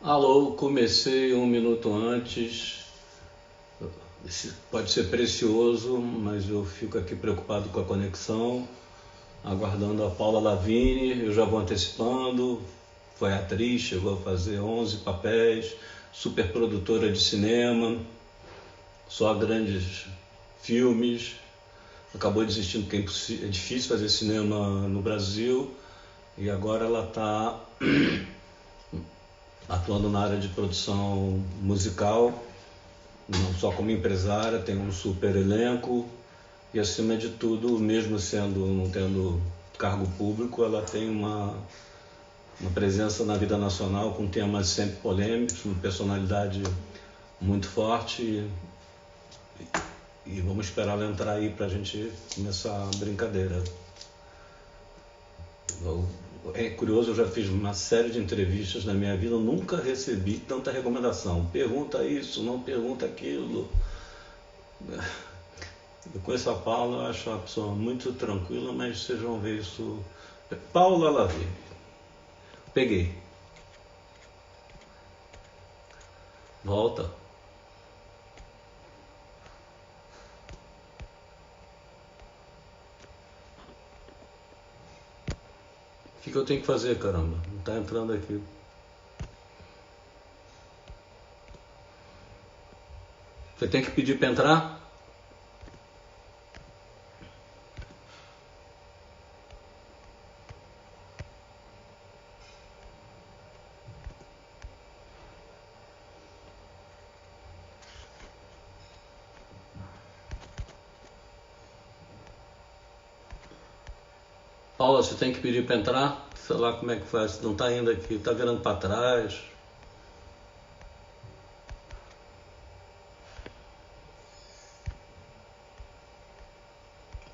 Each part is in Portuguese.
Alô, comecei um minuto antes. Pode ser precioso, mas eu fico aqui preocupado com a conexão, aguardando a Paula Lavigne. Eu já vou antecipando. Foi atriz, chegou a fazer 11 papéis, super produtora de cinema, só grandes filmes. Acabou desistindo porque é difícil fazer cinema no Brasil e agora ela está atuando na área de produção musical, não só como empresária, tem um super elenco e, acima de tudo, mesmo não tendo cargo público, ela tem uma presença na vida nacional com temas sempre polêmicos, uma personalidade muito forte e vamos esperar ela entrar aí para a gente começar a brincadeira. É curioso, eu já fiz uma série de entrevistas na minha vida, eu nunca recebi tanta recomendação. Pergunta isso, não pergunta aquilo. Eu conheço a Paula, eu acho uma pessoa muito tranquila, mas vocês vão ver isso. Paula Lavigne. Peguei. Volta. O que eu tenho que fazer, caramba? Não tá entrando aqui. Você tem que pedir para entrar? Paula, você tem que pedir para entrar? Sei lá como é que faz. Não tá indo aqui, tá virando para trás.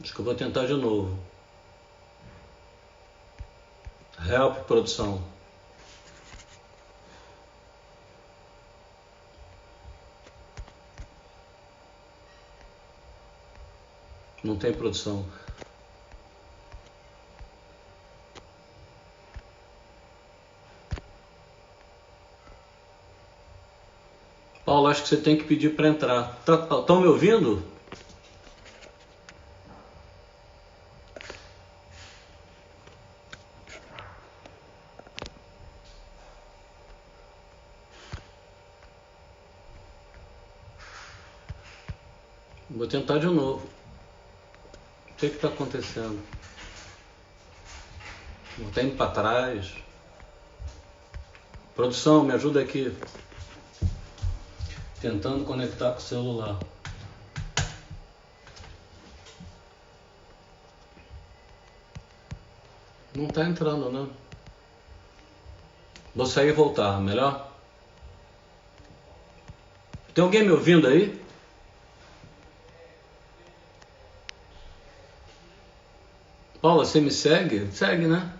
Acho que eu vou tentar de novo. Help, produção. Não tem produção. Paulo, acho que você tem que pedir para entrar. Estão me ouvindo? Vou tentar de novo. O que está acontecendo? Não está indo para trás. Produção, me ajuda aqui. Tentando conectar com o celular. Não está entrando, né? Vou sair e voltar, melhor? Tem alguém me ouvindo aí? Paula, você me segue? Segue, né?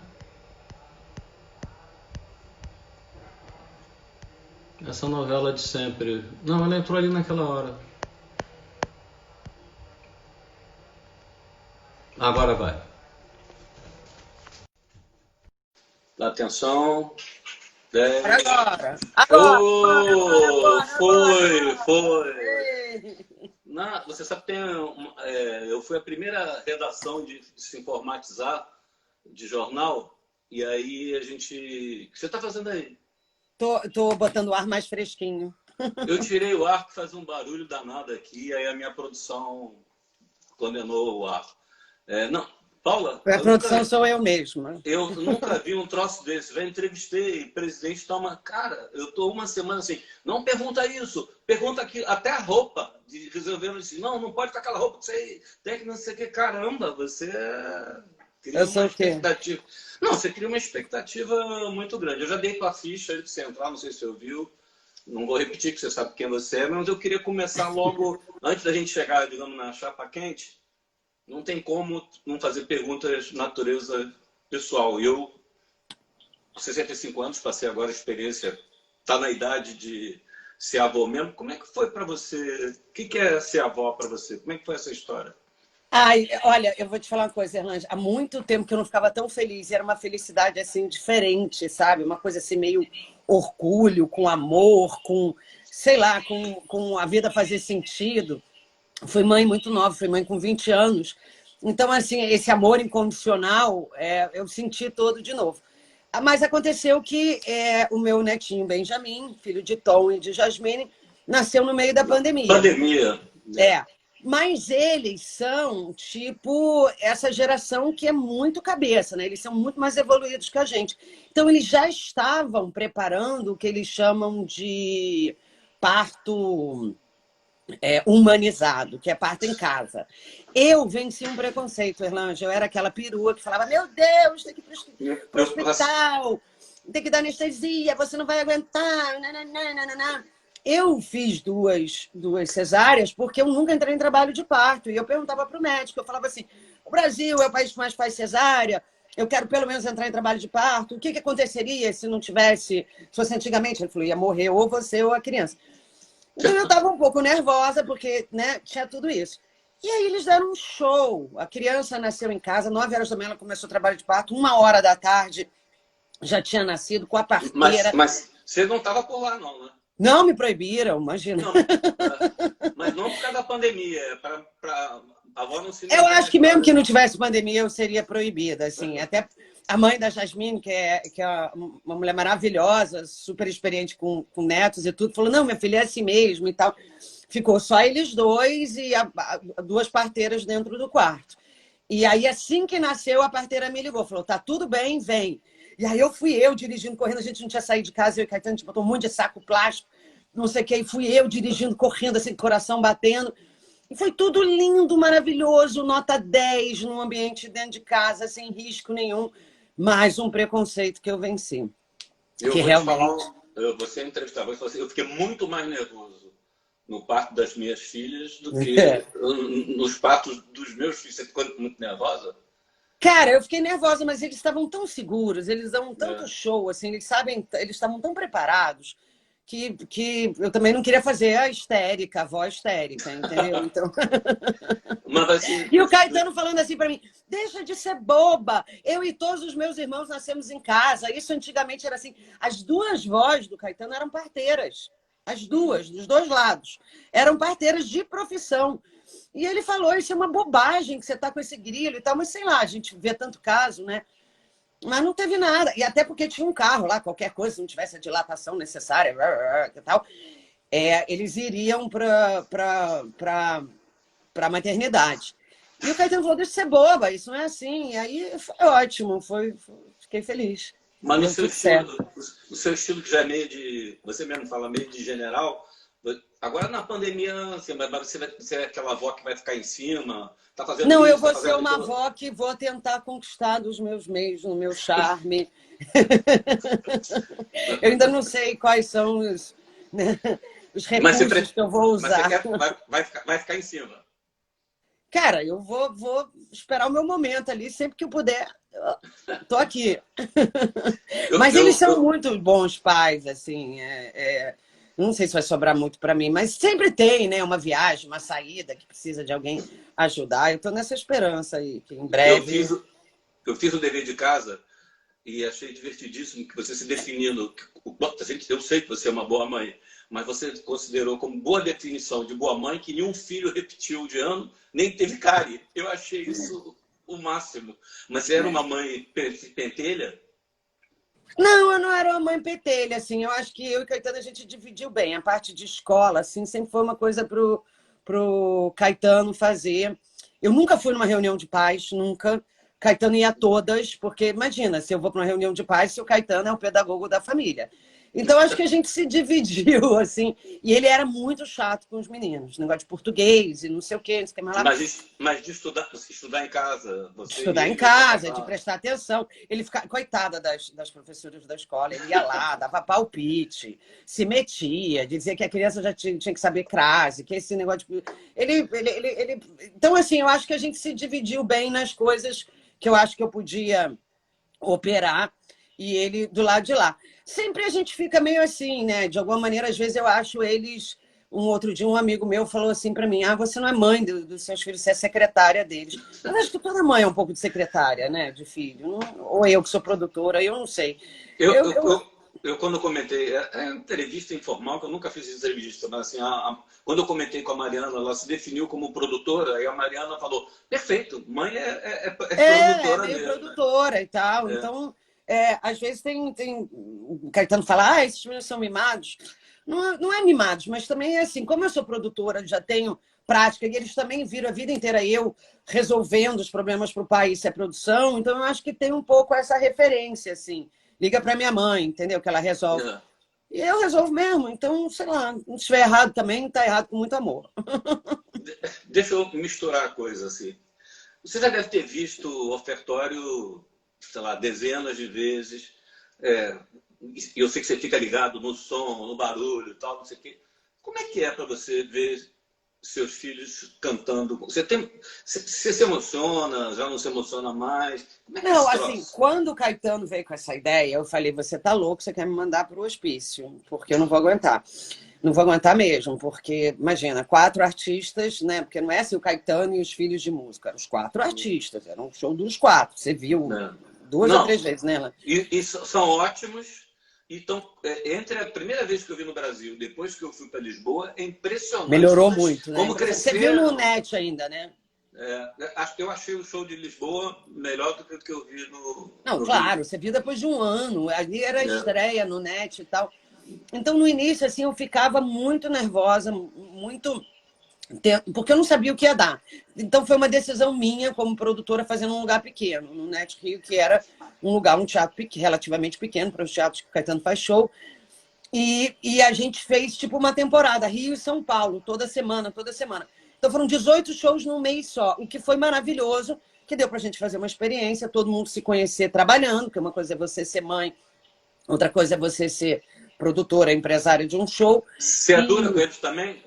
Essa novela de sempre. Não, ela entrou ali naquela hora. Agora vai. Dá atenção. 10. Agora. Oh, foi, Agora. foi. Ei. Você sabe que eu fui a primeira redação de se informatizar de jornal, e aí a gente. O que você está fazendo aí? Tô botando o ar mais fresquinho. Eu tirei o ar que faz um barulho danado aqui, aí a minha produção condenou o ar. Não, Paula, A produção sou eu mesma. eu nunca vi um troço desse. Já entrevistei presidente, toma. Cara, eu tô uma semana assim. Não pergunta isso, pergunta aqui, até a roupa. De resolvendo assim. Não, não pode estar aquela roupa que você tem que não sei o que. Caramba, você Eu cria uma sou o quê? expectativa. Não, você cria uma expectativa muito grande. Eu já dei tua ficha antes de você entrar, não sei se você ouviu. Não vou repetir, que você sabe quem você é, mas eu queria começar logo, antes da gente chegar, digamos, na chapa quente. Não tem como não fazer perguntas de natureza pessoal. Eu, com 65 anos, passei agora a experiência, está na idade de ser avô mesmo. Como é que foi para você? O que é ser avó para você? Como é que foi essa história? Ai, olha, eu vou te falar uma coisa, Erlange. Há muito tempo que eu não ficava tão feliz. Era uma felicidade assim diferente, sabe? Uma coisa assim meio orgulho, com amor, com, sei lá, com a vida fazer sentido. Fui mãe muito nova, fui mãe com 20 anos. Então, assim, esse amor incondicional, eu senti todo de novo. Mas aconteceu que o meu netinho Benjamin, filho de Tom e de Jasmine, nasceu no meio da pandemia. Pandemia. Mas eles são, tipo, essa geração que é muito cabeça, né? Eles são muito mais evoluídos que a gente. Então, eles já estavam preparando o que eles chamam de parto humanizado, que é parto em casa. Eu venci um preconceito, Erlange. Eu era aquela perua que falava, meu Deus, tem que ir para o hospital, tem que dar anestesia, você não vai aguentar, nananana. Eu fiz duas cesáreas porque eu nunca entrei em trabalho de parto. E eu perguntava para o médico, eu falava assim, o Brasil é o país que mais faz cesárea, eu quero pelo menos entrar em trabalho de parto. O que aconteceria se não tivesse, se fosse antigamente? Ele falou, ia morrer ou você ou a criança. Então eu estava um pouco nervosa, porque, né, tinha tudo isso. E aí eles deram um show. A criança nasceu em casa, 9 horas da manhã ela começou o trabalho de parto, 1 hora da tarde já tinha nascido com a parteira. Mas você não estava por lá, não, né? Não me proibiram, imagina. Não, mas não por causa da pandemia, para a avó não se... Eu acho que mesmo que não tivesse pandemia, eu seria proibida, assim. Até a mãe da Jasmine, que é uma mulher maravilhosa, super experiente com netos e tudo, falou, não, minha filha é assim mesmo e tal. Ficou só eles dois e duas parteiras dentro do quarto. E aí, assim que nasceu, a parteira me ligou, falou, tá tudo bem, vem. E aí fui eu dirigindo, correndo, a gente não tinha saído de casa, eu e o Caetano, a gente botou um monte de saco plástico, não sei o que, e fui eu dirigindo, correndo, assim, coração batendo. E foi tudo lindo, maravilhoso, nota 10 num ambiente dentro de casa, sem risco nenhum. Mais um preconceito que eu venci. Eu que vou realmente... te falar, você entrevistava, eu fiquei muito mais nervoso no parto das minhas filhas do que nos partos dos meus filhos. Você ficou muito nervosa? Cara, eu fiquei nervosa, mas eles estavam tão seguros, eles dão tanto show, assim, eles sabem, eles estavam tão preparados que eu também não queria fazer a histérica, a voz histérica, entendeu? Então... Mas, assim, e o Caetano falando assim para mim, deixa de ser boba, eu e todos os meus irmãos nascemos em casa. Isso antigamente era assim, as duas vós do Caetano eram parteiras, as duas, dos dois lados, eram parteiras de profissão. E ele falou, isso é uma bobagem que você está com esse grilo e tal, mas sei lá, a gente vê tanto caso, né? Mas não teve nada. E até porque tinha um carro lá, qualquer coisa, se não tivesse a dilatação necessária e tal, eles iriam para a maternidade. E o Caetano falou, deixa de ser boba, isso não é assim. E aí foi ótimo, fiquei feliz. Mas no seu estilo que já é meio de... Você mesmo fala meio de general... Agora na pandemia, assim, você é aquela avó que vai ficar em cima, tá fazendo não, isso, eu vou tá ser uma aquilo. avó que vou tentar conquistar dos meus meios, no meu charme. Eu ainda não sei quais são os recursos que eu vou usar. Mas você vai ficar em cima. Cara, eu vou esperar o meu momento ali, sempre que eu puder. Tô aqui. Mas eles são muito bons pais, assim. Não sei se vai sobrar muito para mim, mas sempre tem, né? Uma viagem, uma saída que precisa de alguém ajudar. Eu estou nessa esperança aí, que em breve... Eu fiz o dever de casa e achei divertidíssimo que você se definindo. Eu sei que você é uma boa mãe, mas você considerou como boa definição de boa mãe que nenhum filho repetiu de ano, nem teve cárie. Eu achei isso o máximo. Mas você era uma mãe pentelha? Não, eu não era uma mãe petelha, assim. Eu acho que eu e Caetano a gente dividiu bem. A parte de escola, assim, sempre foi uma coisa pro Caetano fazer. Eu nunca fui numa reunião de pais, nunca. Caetano ia a todas, porque imagina, se eu vou para uma reunião de pais, se o Caetano é o pedagogo da família. Então, acho que a gente se dividiu, assim. E ele era muito chato com os meninos. Negócio de português e não sei o quê, não sei o que mais lá. Mas de estudar em casa. Estudar em casa, de prestar atenção. Ele ficava... Coitada das professoras da escola. Ele ia lá, dava palpite, se metia, dizia que a criança já tinha que saber crase, que esse negócio de... Então, assim, eu acho que a gente se dividiu bem nas coisas que eu acho que eu podia operar e ele do lado de lá. Sempre a gente fica meio assim, né? De alguma maneira, às vezes eu acho eles... Um outro dia, um amigo meu falou assim para mim, você não é mãe dos seus filhos, você é secretária deles. Eu acho que toda mãe é um pouco de secretária, né? De filho. Não... Ou eu que sou produtora, eu não sei. quando comentei, é entrevista informal, que eu nunca fiz entrevista, mas assim, quando eu comentei com a Mariana, ela se definiu como produtora, aí a Mariana falou, perfeito, mãe é produtora Meio mesmo, né? produtora e tal. É, Então, às vezes o Caetano fala, esses meninos são mimados. Não é mimados, mas também é assim, como eu sou produtora, já tenho prática, e eles também viram a vida inteira eu resolvendo os problemas para o país, se é produção, então eu acho que tem um pouco essa referência, assim. Liga para minha mãe, entendeu? Que ela resolve. é. E eu resolvo mesmo, então, sei lá, se estiver errado também, está errado com muito amor. Deixa eu misturar a coisa assim. Você já deve ter visto o ofertório, sei lá, dezenas de vezes. É, eu sei que você fica ligado no som, no barulho e tal, não sei o quê. Como é que é para você ver seus filhos cantando? Você se emociona, já não se emociona mais? Como é que é Não, esse assim, troço? quando o Caetano veio com essa ideia, eu falei, você tá louco, você quer me mandar para o hospício, porque eu não vou aguentar. Não vou aguentar mesmo, porque, imagina, 4 artistas, né? Porque não é assim o Caetano e os filhos de música, eram os 4 artistas, era um show dos 4. Você viu Né? 2 ou Não, 3 vezes, né? e são ótimos. Então, entre a primeira vez que eu vi no Brasil e depois que eu fui para Lisboa, é impressionante Melhorou muito, né? como Você viu no cresceram. net ainda, né? Eu achei o show de Lisboa melhor do que o que eu vi Não, no Rio. claro, você viu depois de um ano, ali era a É, estreia no net e tal. Então, no início, assim, eu ficava muito nervosa, muito porque eu não sabia o que ia dar. Então foi uma decisão minha como produtora fazendo um lugar pequeno, no Net Rio, que era um teatro relativamente pequeno para os teatros que o Caetano faz show. E a gente fez tipo uma temporada, Rio e São Paulo, toda semana, toda semana. Então foram 18 shows num mês só, o que foi maravilhoso, que deu para a gente fazer uma experiência, todo mundo se conhecer trabalhando, porque uma coisa é você ser mãe, outra coisa é você ser produtora, empresária de um show. você é dura com E eles também?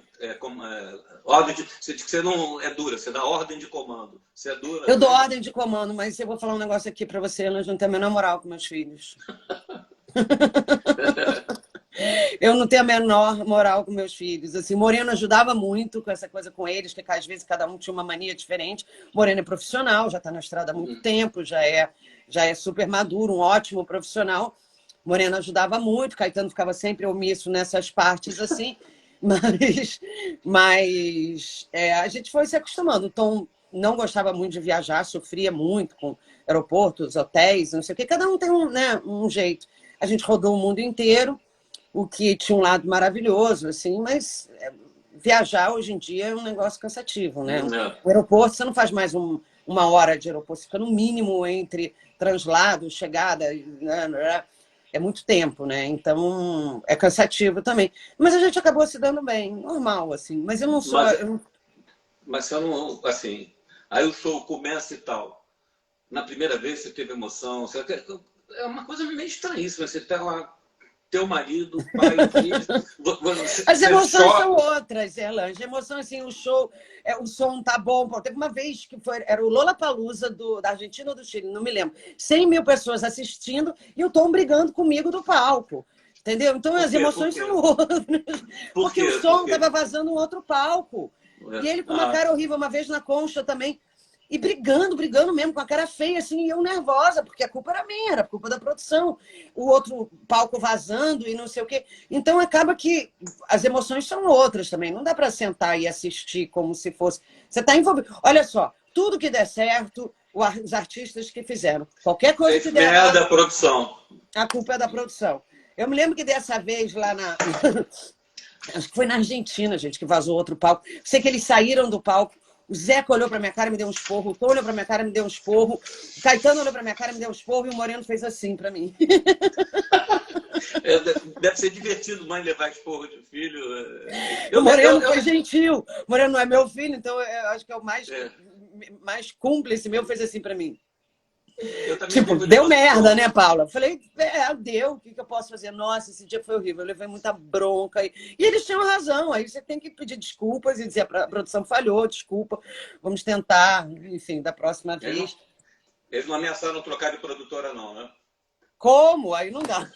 Ordem você diz que você não é dura, você dá ordem de comando. Você é dura eu com dou eles? ordem de comando, mas eu vou falar um negócio aqui para você, eu não tenho a menor moral com meus filhos. Eu não tenho a menor moral com meus filhos. Assim, Moreno ajudava muito com essa coisa com eles, que às vezes cada um tinha uma mania diferente. Moreno é profissional, já está na estrada há muito tempo, já é super maduro, um ótimo profissional. Moreno ajudava muito, Caetano ficava sempre omisso nessas partes assim, mas a gente foi se acostumando. O Tom não gostava muito de viajar, sofria muito com aeroportos, hotéis, não sei o quê. Cada um tem um jeito. A gente rodou o mundo inteiro, o que tinha um lado maravilhoso, assim, mas viajar hoje em dia é um negócio cansativo, né? É. O aeroporto, você não faz mais uma hora de aeroporto, você fica no mínimo entre translado, chegada, né? É muito tempo, né? Então é cansativo também. Mas a gente acabou se dando bem, normal, assim. Mas eu não sou. Mas, mas você não, assim, aí o show começa e tal. Na primeira vez você teve emoção. É uma coisa meio estranhíssima. Você tá lá, teu marido, pai, filho, As você emoções são chora. outras, Erlange. A emoção, assim, o show, o som tá bom. Pô, teve uma vez que era o Lollapalooza da Argentina ou do Chile, não me lembro. 100 mil pessoas assistindo e o Tom brigando comigo do palco. Entendeu? Então Por as quê? Por emoções quê? são outras. Por Porque o quê? Por som quê? estava vazando um outro palco. E ele com uma Ah, cara horrível, uma vez na Concha também. E brigando mesmo, com a cara feia, assim, e eu nervosa, porque a culpa era minha, era a culpa da produção. O outro palco vazando e não sei o quê. Então acaba que as emoções são outras também. Não dá para sentar e assistir como se fosse. Você está envolvido. Olha só, tudo que der certo, os artistas que fizeram. Qualquer coisa que fez der merda a errado, produção. a culpa é da produção. Eu me lembro que dessa vez lá na. Acho que foi na Argentina, gente, que vazou outro palco. Sei que eles saíram do palco. O Zeca olhou para minha cara e me deu um esporro. O Tom olhou para minha cara e me deu um esporro. O Caetano olhou para minha cara e me deu um esporro. E o Moreno fez assim para mim. Deve ser divertido mãe levar esporro de filho. O Eu, Moreno eu, foi eu, gentil. O Moreno não é meu filho, então eu acho que é o é, mais cúmplice meu. Fez assim para mim. eu também Tipo, vivo de deu merda, emoção. né, Paula? Falei, deu, o que eu posso fazer? Nossa, esse dia foi horrível, eu levei muita bronca. E eles tinham razão, aí você tem que pedir desculpas e dizer, a produção falhou, desculpa, vamos tentar, enfim, da próxima Eles não, vez. eles não ameaçaram trocar de produtora, não, né? Como? Aí não dá.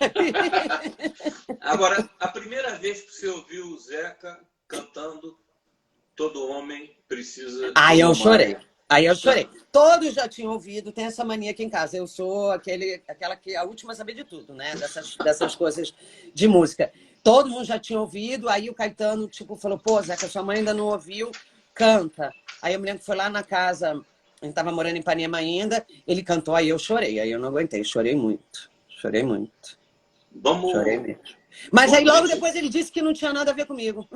Agora, a primeira vez que você ouviu o Zeca cantando Todo Homem Precisa de Aí uma eu chorei. Mãe. Aí eu chorei. Todos já tinham ouvido, tem essa mania aqui em casa. Eu sou aquela que é a última a saber de tudo, né? Dessas coisas de música. Todo mundo já tinha ouvido, aí o Caetano, tipo, falou, pô, Zeca, sua mãe ainda não ouviu, canta. Aí eu me lembro que foi lá na casa, a gente estava morando em Ipanema ainda, ele cantou, aí eu chorei, aí eu não aguentei, chorei muito. Chorei muito. Chorei mesmo. Mas aí logo depois ele disse que não tinha nada a ver comigo.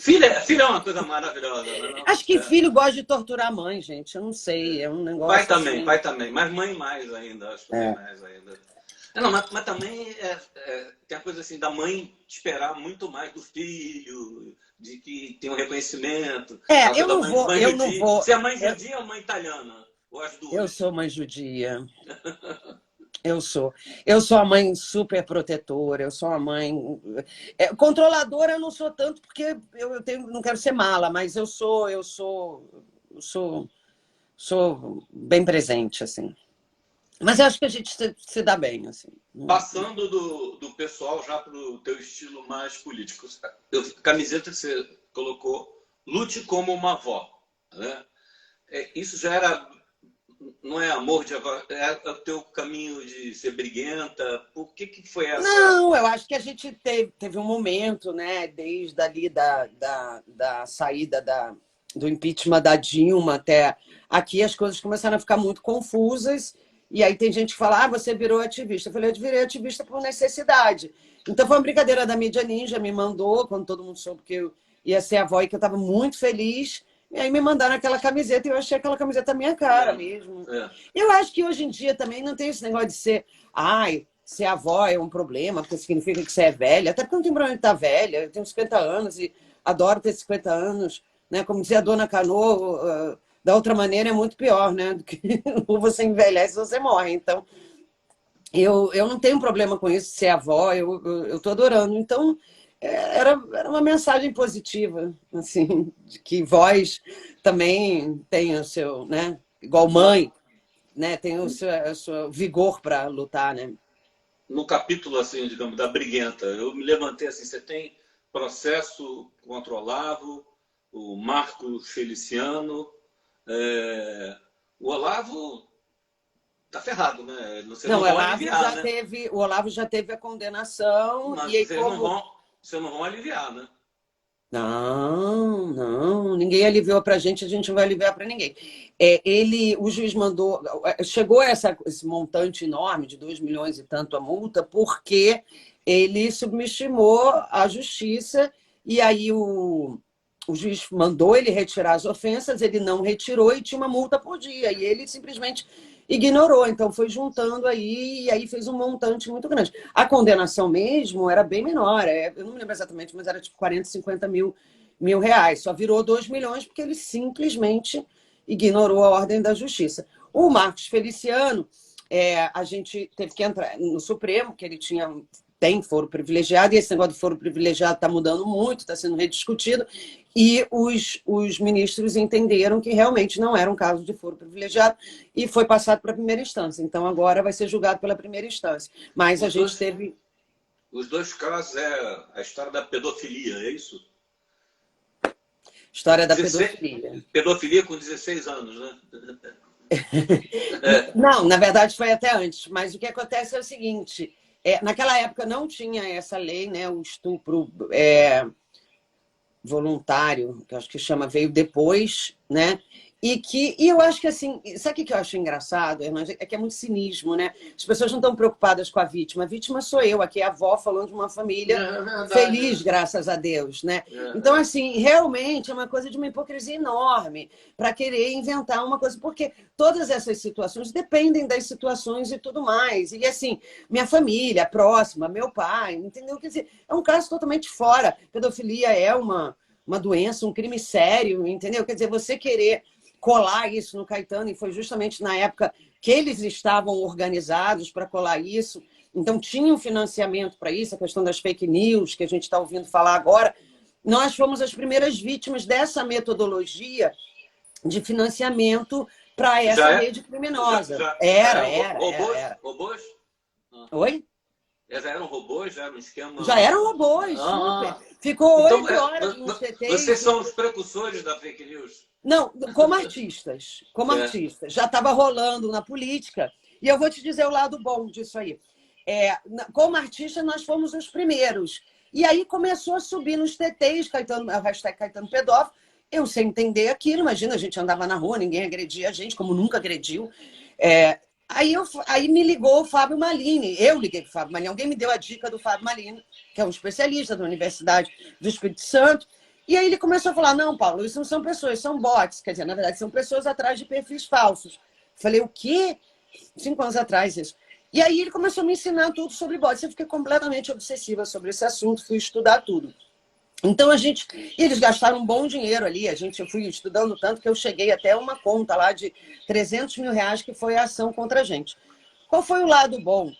Filho é uma coisa maravilhosa. Não? Acho que filho gosta de torturar a mãe, gente. Eu não sei, é um negócio Pai também, assim. pai também. Mas mãe mais ainda, acho que mais ainda. Não, mas também tem a coisa assim da mãe esperar muito mais do filho, de que tem um reconhecimento. Eu não vou. Você é mãe judia ou mãe italiana? Ou as duas? Eu sou mãe judia. Eu sou a mãe super protetora, eu sou a mãe... Controladora eu não sou tanto, porque não quero ser mala, mas eu sou bem presente, assim. Mas eu acho que a gente se dá bem, assim. Passando do pessoal já para o teu estilo mais político. Camiseta que você colocou, lute como uma avó. Né? Isso já era... Não é amor de avó, é o teu caminho de ser briguenta? Por que foi essa? Não, eu acho que a gente teve um momento, né? Desde ali da saída do impeachment da Dilma até aqui, as coisas começaram a ficar muito confusas. E aí tem gente que fala, você virou ativista. Eu falei, eu virei ativista por necessidade. Então foi uma brincadeira da mídia ninja, me mandou, quando todo mundo soube que eu ia ser avó e que eu estava muito feliz. E aí me mandaram aquela camiseta e eu achei aquela camiseta a minha cara mesmo. Eu acho que hoje em dia também não tem esse negócio de ser... ser avó é um problema, porque significa que você é velha. Até porque não tem problema de estar velha. Eu tenho 50 anos e adoro ter 50 anos. Né? Como dizia a dona Cano, da outra maneira é muito pior, né? Do que ou você envelhece ou você morre. Então, eu não tenho problema com isso, ser avó. Eu tô adorando. Então... Era uma mensagem positiva, assim, de que voz também tem o seu, né? Igual mãe, né? Tem o seu vigor para lutar, né? No capítulo, assim, digamos, da briguenta, eu me levantei assim, você tem processo contra o Olavo, o Marco Feliciano, o Olavo tá ferrado, né? Vocês não vão aliviar, né? O Olavo já teve a condenação. Mas e aí, vocês não vão aliviar, né? Não, ninguém aliviou para a gente não vai aliviar para ninguém. O juiz mandou, chegou a esse montante enorme de 2 milhões e tanto a multa, porque ele subestimou a justiça e aí o juiz mandou ele retirar as ofensas, ele não retirou e tinha uma multa por dia, e ele simplesmente ignorou, então foi juntando aí, e aí fez um montante muito grande. A condenação mesmo era bem menor, eu não me lembro exatamente, mas era tipo 40, 50 mil reais, só virou 2 milhões porque ele simplesmente ignorou a ordem da justiça. O Marcos Feliciano, a gente teve que entrar no Supremo, que ele tem foro privilegiado, e esse negócio do foro privilegiado está mudando muito, está sendo rediscutido, e os ministros entenderam que realmente não era um caso de foro privilegiado e foi passado para a primeira instância. Então, agora vai ser julgado pela primeira instância. Mas teve... Os dois casos é a história da pedofilia, é isso? História da pedofilia. Pedofilia com 16 anos, né? Não, na verdade foi até antes. Mas o que acontece é o seguinte... naquela época não tinha essa lei, né? O estupro voluntário, que eu acho que veio depois, né? E eu acho que assim, sabe o que eu acho engraçado, Hernandes? É que é muito cinismo, né? As pessoas não estão preocupadas com a vítima. A vítima sou eu, aqui a avó falando de uma família feliz, graças a Deus, né? Então, assim, realmente é uma coisa de uma hipocrisia enorme para querer inventar uma coisa, porque todas essas situações dependem das situações e tudo mais. E assim, minha família próxima, meu pai, entendeu? Quer dizer, é um caso totalmente fora. Pedofilia é uma doença, um crime sério, entendeu? Quer dizer, você querer colar isso no Caetano, e foi justamente na época que eles estavam organizados para colar isso, então tinha um financiamento para isso, a questão das fake news, que a gente está ouvindo falar agora. Nós fomos as primeiras vítimas dessa metodologia de financiamento para essa rede criminosa. Era. Robôs? Oi? Já eram robôs? Já era um esquema? Já eram robôs, super. Ficou Então, 8 horas nos vocês CTs. são os precursores da fake news? Não, como artistas. Como É. artistas. Já estava rolando na política. E eu vou te dizer o lado bom disso aí. Como artista, nós fomos os primeiros. E aí começou a subir nos TTs, a hashtag Caetano Pedófilo. Eu sem entender aquilo, imagina, a gente andava na rua, ninguém agredia a gente, como nunca agrediu. Aí me ligou o Fábio Malini. Eu liguei para o Fábio Malini. Alguém me deu a dica do Fábio Malini, que é um especialista da Universidade do Espírito Santo. E aí ele começou a falar, não, Paulo, isso não são pessoas, são bots. Quer dizer, na verdade, são pessoas atrás de perfis falsos. Falei, o quê? 5 anos atrás isso. E aí ele começou a me ensinar tudo sobre bots. Eu fiquei completamente obsessiva sobre esse assunto, fui estudar tudo. Então, eles gastaram um bom dinheiro ali. Eu fui estudando tanto que eu cheguei até uma conta lá de 300 mil reais, que foi a ação contra a gente. Qual foi o lado bom?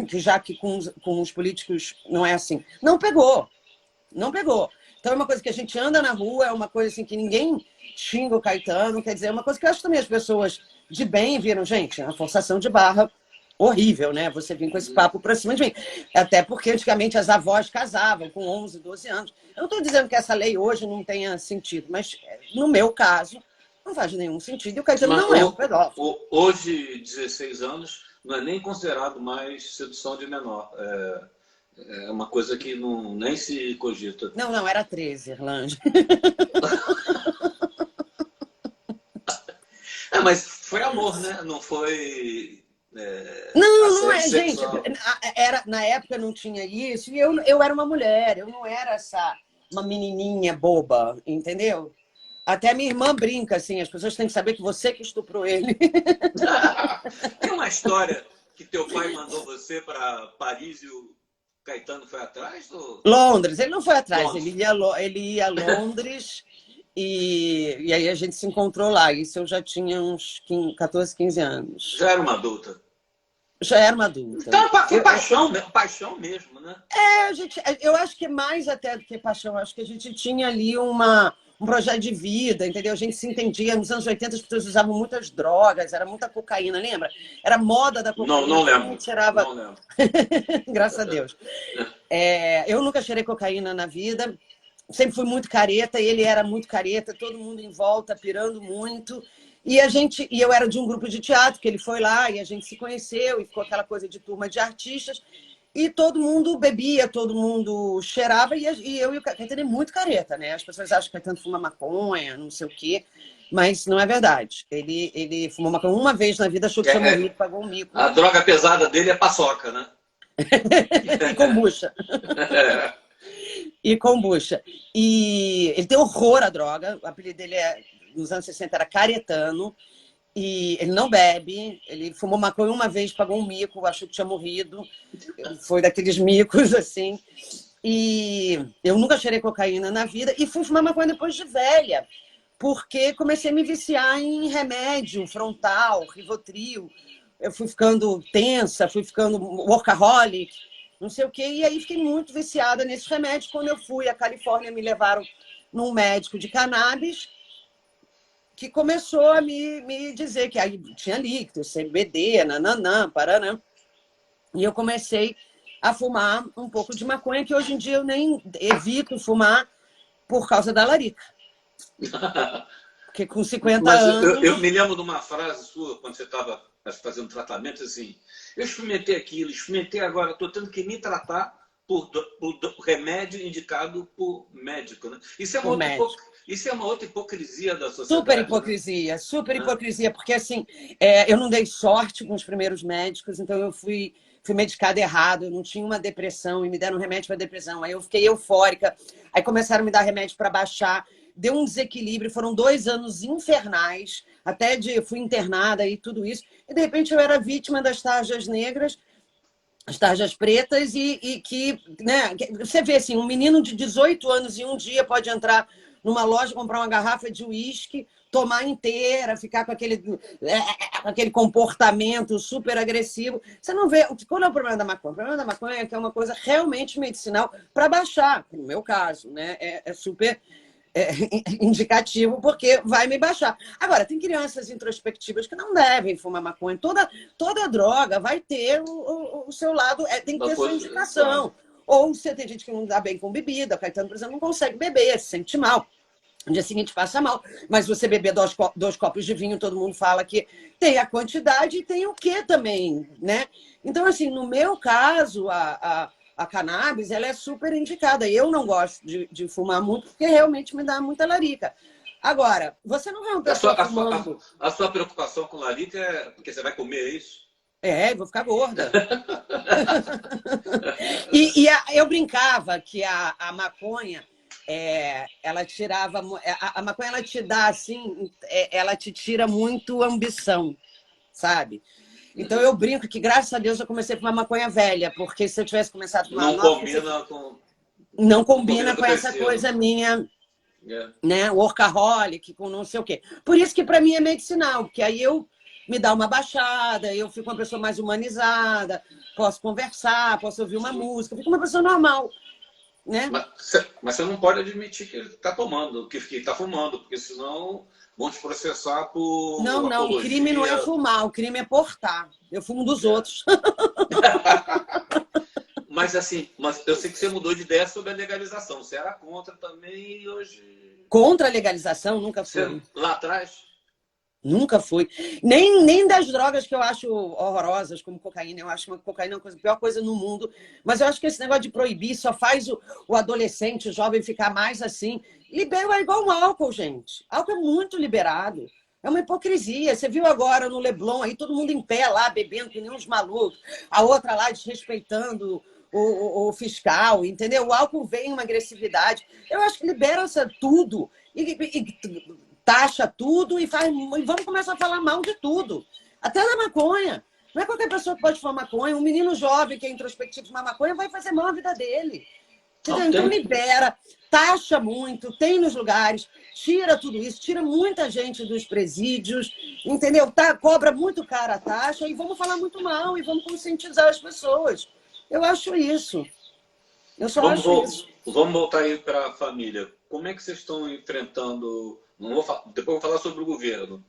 Que já que com os políticos não é assim. Não pegou. Não pegou. Então, é uma coisa que a gente anda na rua, é uma coisa assim que ninguém xinga o Caetano. Quer dizer, é uma coisa que eu acho que também as pessoas de bem viram. Gente, é uma forçação de barra horrível, né? Você vir com esse papo pra cima de mim. Até porque antigamente as avós casavam com 11, 12 anos. Eu não estou dizendo que essa lei hoje não tenha sentido, mas no meu caso não faz nenhum sentido. E o Caetano não é um pedófilo. Hoje, 16 anos, não é nem considerado mais sedução de menor. É uma coisa que nem se cogita. Não, era 13, Erlange. Mas foi amor, né? Não foi... Não é, gente. Na época não tinha isso. E eu era uma mulher, eu não era uma menininha boba, entendeu? Até minha irmã brinca assim, as pessoas têm que saber que você que estuprou ele. Tem uma história que teu pai mandou você para Paris e o Caetano foi atrás? Ou... Londres, ele não foi atrás, Londres. Ele ia a Londres e aí a gente se encontrou lá. Isso eu já tinha uns 14, 15 anos. Já era uma adulta? Já era uma adulta. Então foi paixão mesmo, né? Eu acho que mais até do que paixão, acho que a gente tinha ali um projeto de vida, entendeu? A gente se entendia. Nos anos 80 as pessoas usavam muitas drogas, era muita cocaína, lembra? Era moda da cocaína. Não lembro. Tirava... Não lembro. Graças a Deus. Eu nunca cheirei cocaína na vida, sempre fui muito careta, ele era muito careta, todo mundo em volta pirando muito. E eu era de um grupo de teatro, que ele foi lá e a gente se conheceu e ficou aquela coisa de turma de artistas. E todo mundo bebia, todo mundo cheirava, e eu e o Caetano é muito careta, né? As pessoas acham que o Caetano fuma maconha, não sei o quê, mas não é verdade. Ele fumou maconha uma vez na vida, achou que tinha morrido, pagou um mico. A droga pesada dele é paçoca, né? E kombucha. E kombucha. E ele tem horror à droga, o apelido dele nos anos 60 era Caretano. E ele não bebe, ele fumou maconha uma vez, pagou um mico, achou que tinha morrido. Foi daqueles micos, assim. E eu nunca cheirei cocaína na vida e fui fumar maconha depois de velha, porque comecei a me viciar em remédio, Frontal, Rivotril. Eu fui ficando tensa, fui ficando workaholic, não sei o quê. E aí fiquei muito viciada nesses remédios. Quando eu fui à Califórnia, me levaram num médico de cannabis, que começou a me dizer que aí tinha líquido, CBD, nananã, paranã. E eu comecei a fumar um pouco de maconha, que hoje em dia eu nem evito fumar por causa da larica. Porque com 50 anos... Eu me lembro de uma frase sua, quando você estava fazendo tratamento, assim, eu experimentei aquilo, experimentei agora, estou tendo que me tratar por remédio indicado por médico, né? Isso é uma outra hipocrisia da sociedade. Super hipocrisia, porque assim, eu não dei sorte com os primeiros médicos, então eu fui medicada errado, eu não tinha uma depressão e me deram remédio para depressão, aí eu fiquei eufórica, aí começaram a me dar remédio para baixar, deu um desequilíbrio, foram 2 anos infernais, fui internada e tudo isso, e de repente eu era vítima das tarjas negras, as tarjas pretas, e que, né, você vê assim, um menino de 18 anos em um dia pode entrar numa loja, comprar uma garrafa de uísque, tomar inteira, ficar com aquele comportamento super agressivo. Você não vê... Qual é o problema da maconha? O problema da maconha é que é uma coisa realmente medicinal para baixar, no meu caso, né? É super indicativo, porque vai me baixar. Agora, tem crianças introspectivas que não devem fumar maconha. Toda droga vai ter o seu lado, tem que ter sua indicação. Ou você tem gente que não dá bem com bebida. O Caetano, por exemplo, não consegue beber, se sente mal. No dia seguinte passa mal. Mas se você beber dois copos de vinho, todo mundo fala que tem a quantidade e tem o quê também, né? Então, assim, no meu caso, a cannabis, ela é super indicada. Eu não gosto de fumar muito, porque realmente me dá muita larica. Agora, você não vê uma pessoa fumando... A sua preocupação com larica é porque você vai comer, é isso? Vou ficar gorda. Eu brincava que a maconha, ela tirava... A maconha, ela te dá, assim, ela te tira muito ambição, sabe? Então, eu brinco que, graças a Deus, eu comecei a fumar maconha velha, porque se eu tivesse começado a fumar nova... Não combina com essa coisa minha... né? Workaholic, com não sei o quê. Por isso que para mim é medicinal, porque aí eu me dá uma baixada, eu fico uma pessoa mais humanizada, posso conversar, posso ouvir uma música, fico uma pessoa normal, né? Mas você não pode admitir que ele está tomando, que está fumando, porque senão vão te processar por Não, apologia. O crime não é fumar, o crime é portar. Eu fumo dos outros. Mas assim, eu sei que você mudou de ideia sobre a legalização. Você era contra também e hoje... Contra a legalização, nunca fui. Lá atrás? Nunca fui. Nem das drogas que eu acho horrorosas, como cocaína. Eu acho que cocaína é a pior coisa no mundo. Mas eu acho que esse negócio de proibir só faz o adolescente, o jovem ficar mais assim. Libera é igual um álcool, gente. Álcool é muito liberado. É uma hipocrisia. Você viu agora no Leblon, aí todo mundo em pé lá, bebendo que nem uns malucos. A outra lá desrespeitando o fiscal, entendeu? O álcool vem uma agressividade. Eu acho que libera tudo e taxa tudo e vamos começar a falar mal de tudo. Até da maconha. Não é qualquer pessoa que pode fumar maconha. Um menino jovem que é introspectivo fumar maconha vai fazer mal à vida dele. Então libera, taxa muito, tem nos lugares, tira tudo isso, tira muita gente dos presídios, entendeu? Cobra muito cara a taxa e vamos falar muito mal e vamos conscientizar as pessoas. Eu acho isso. Eu só acho isso. Vamos voltar aí para a família. Como é que vocês estão enfrentando... Depois eu vou falar sobre o governo.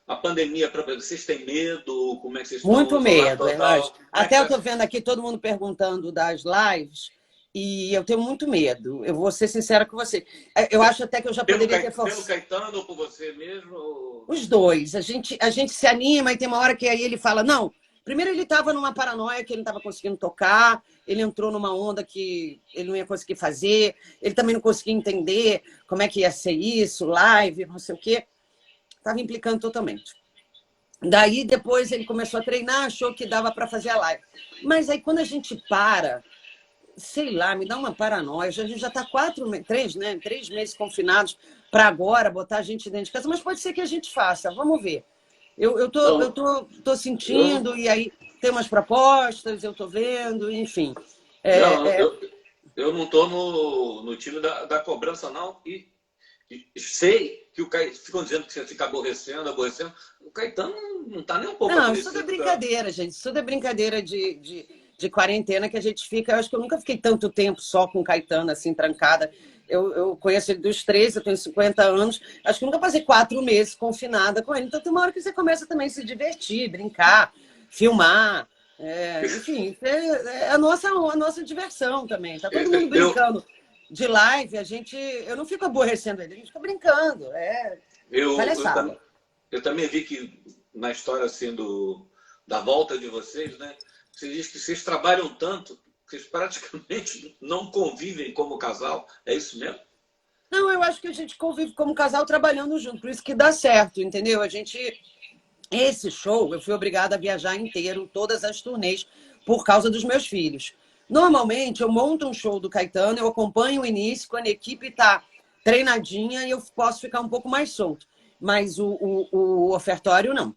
A pandemia, vocês têm medo? Como é que vocês estão? Muito medo, lógico. Até eu estou vendo aqui todo mundo perguntando das lives e eu tenho muito medo. Eu vou ser sincera com você. Eu acho até que eu já poderia ter forçado. Pelo Caetano ou por você mesmo? Os dois. A gente se anima e tem uma hora que aí ele fala, não... Primeiro, ele estava numa paranoia que ele não estava conseguindo tocar, ele entrou numa onda que ele não ia conseguir fazer, ele também não conseguia entender como é que ia ser isso, live, não sei o quê. Estava implicando totalmente. Daí, depois, ele começou a treinar, achou que dava para fazer a live. Mas aí, quando a gente para, sei lá, me dá uma paranoia. A gente já está 3 meses confinados para agora botar a gente dentro de casa, mas pode ser que a gente faça, vamos ver. Eu tô sentindo, e aí tem umas propostas, eu tô vendo, enfim. Eu não estou no time da cobrança, não. E sei que o Caetano, ficam dizendo que você fica aborrecendo. O Caetano não está nem um pouco Não, isso é brincadeira, gente. Isso é brincadeira de quarentena que a gente fica... Eu acho que eu nunca fiquei tanto tempo só com o Caetano, assim, trancada. Eu conheço ele dos 13, eu tenho 50 anos. Acho que nunca passei 4 meses confinada com ele. Então, tem uma hora que você começa também a se divertir, brincar, filmar. Enfim, é a nossa diversão também. Tá todo mundo brincando de live. Eu não fico aborrecendo ele, a gente fica brincando. Palhaçada. Eu também vi que na história assim, da volta de vocês, né? Você diz que vocês trabalham tanto... Vocês praticamente não convivem como casal. É isso mesmo? Não, eu acho que a gente convive como casal trabalhando junto. Por isso que dá certo, entendeu? Esse show, eu fui obrigada a viajar inteiro, todas as turnês, por causa dos meus filhos. Normalmente, eu monto um show do Caetano, eu acompanho o início, quando a equipe está treinadinha, eu posso ficar um pouco mais solto. Mas o ofertório, não.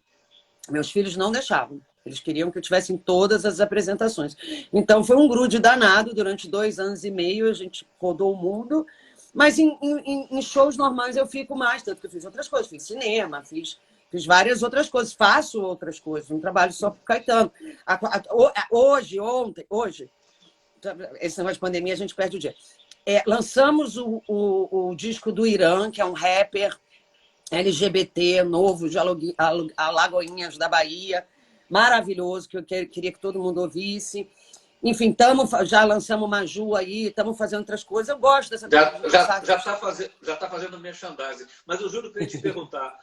Meus filhos não deixavam. Eles queriam que eu tivesse em todas as apresentações. Então, foi um grude danado. Durante 2 anos e meio, a gente rodou o mundo. Mas em shows normais eu fico mais. Tanto que eu fiz outras coisas. Fiz cinema, fiz várias outras coisas. Faço outras coisas. Não trabalho só com o Caetano. Hoje, esse negócio de pandemia, a gente perde o dia. Lançamos o disco do Irã, que é um rapper LGBT novo, de Alagoinhas, da Bahia. Maravilhoso, que eu queria que todo mundo ouvisse. Enfim, já lançamos Maju aí, estamos fazendo outras coisas. Eu gosto dessa coisa. Já tá fazendo merchandising. Mas eu juro que eu ia te perguntar.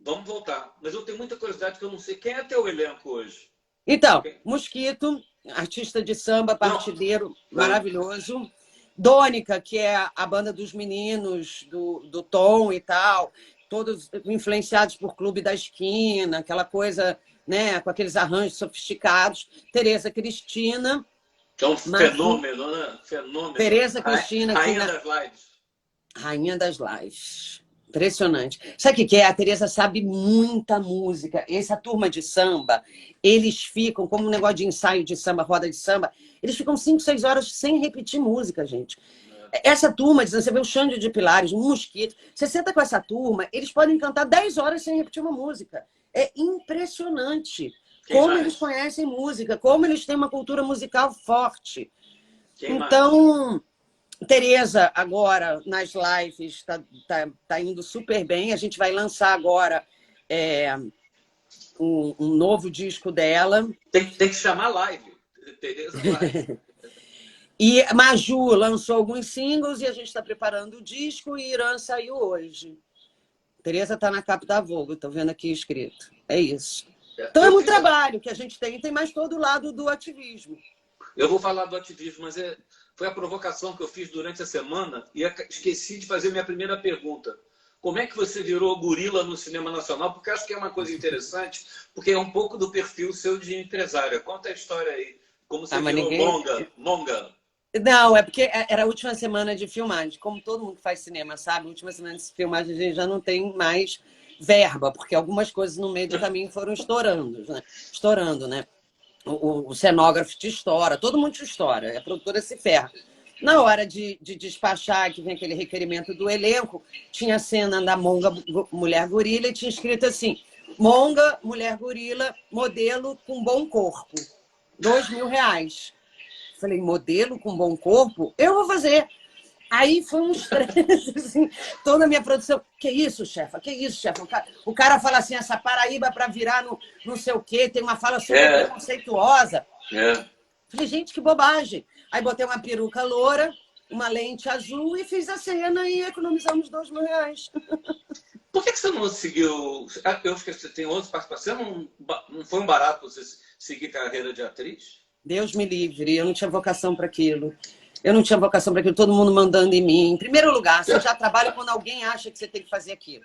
Vamos voltar. Mas eu tenho muita curiosidade que eu não sei. Quem é teu elenco hoje? Então, Mosquito, artista de samba, partideiro, maravilhoso. Dônica, que é a banda dos meninos, do Tom e tal, todos influenciados por Clube da Esquina, aquela coisa, né, com aqueles arranjos sofisticados. Tereza Cristina. Que é um fenômeno, né? Fenômeno. Tereza Cristina. Rainha das Lives. Rainha das Lives. Impressionante. Sabe o que é? A Tereza sabe muita música. Essa turma de samba, eles ficam, como um negócio de ensaio de samba, roda de samba, eles ficam 5, 6 horas sem repetir música, gente. Essa turma, você vê o Xande de Pilares, o Mosquito, você senta com essa turma, eles podem cantar 10 horas sem repetir uma música. É impressionante como eles conhecem música, como eles têm uma cultura musical forte. Então, Tereza, agora, nas lives, tá indo super bem. A gente vai lançar agora um novo disco dela. Tem que chamar live. Tereza Live. E Maju lançou alguns singles e a gente está preparando o disco e Irã saiu hoje. Tereza está na capa da Vogue, estou vendo aqui escrito. É isso. Então é muito trabalho que a gente tem mais todo o lado do ativismo. Eu vou falar do ativismo, mas foi a provocação que eu fiz durante a semana e esqueci de fazer minha primeira pergunta. Como é que você virou gorila no cinema nacional? Porque acho que é uma coisa interessante, porque é um pouco do perfil seu de empresária. Conta a história aí. Como você virou monga. Não, é porque era a última semana de filmagem. Como todo mundo que faz cinema sabe, a última semana de filmagem a gente já não tem mais verba, porque algumas coisas no meio do caminho foram estourando, né? O cenógrafo te estoura, todo mundo te estoura, a produtora se ferra. Na hora de despachar, que vem aquele requerimento do elenco, tinha a cena da Monga Mulher Gorila e tinha escrito assim: Monga Mulher Gorila, modelo com bom corpo, R$2.000. Falei, modelo com bom corpo? Eu vou fazer. Aí foi um estresse, assim, toda a minha produção. Que isso, chefa? Que isso, chefa? O cara fala assim, essa Paraíba para virar no não sei o quê, tem uma fala super preconceituosa. Falei, gente, que bobagem. Aí botei uma peruca loura, uma lente azul e fiz a cena e economizamos R$2.000. Por que você não seguiu? Eu acho que você tem outras participações. Não foi um barato você seguir carreira de atriz? Deus me livre, eu não tinha vocação para aquilo. Todo mundo mandando em mim. Em primeiro lugar, você já trabalha quando alguém acha que você tem que fazer aquilo.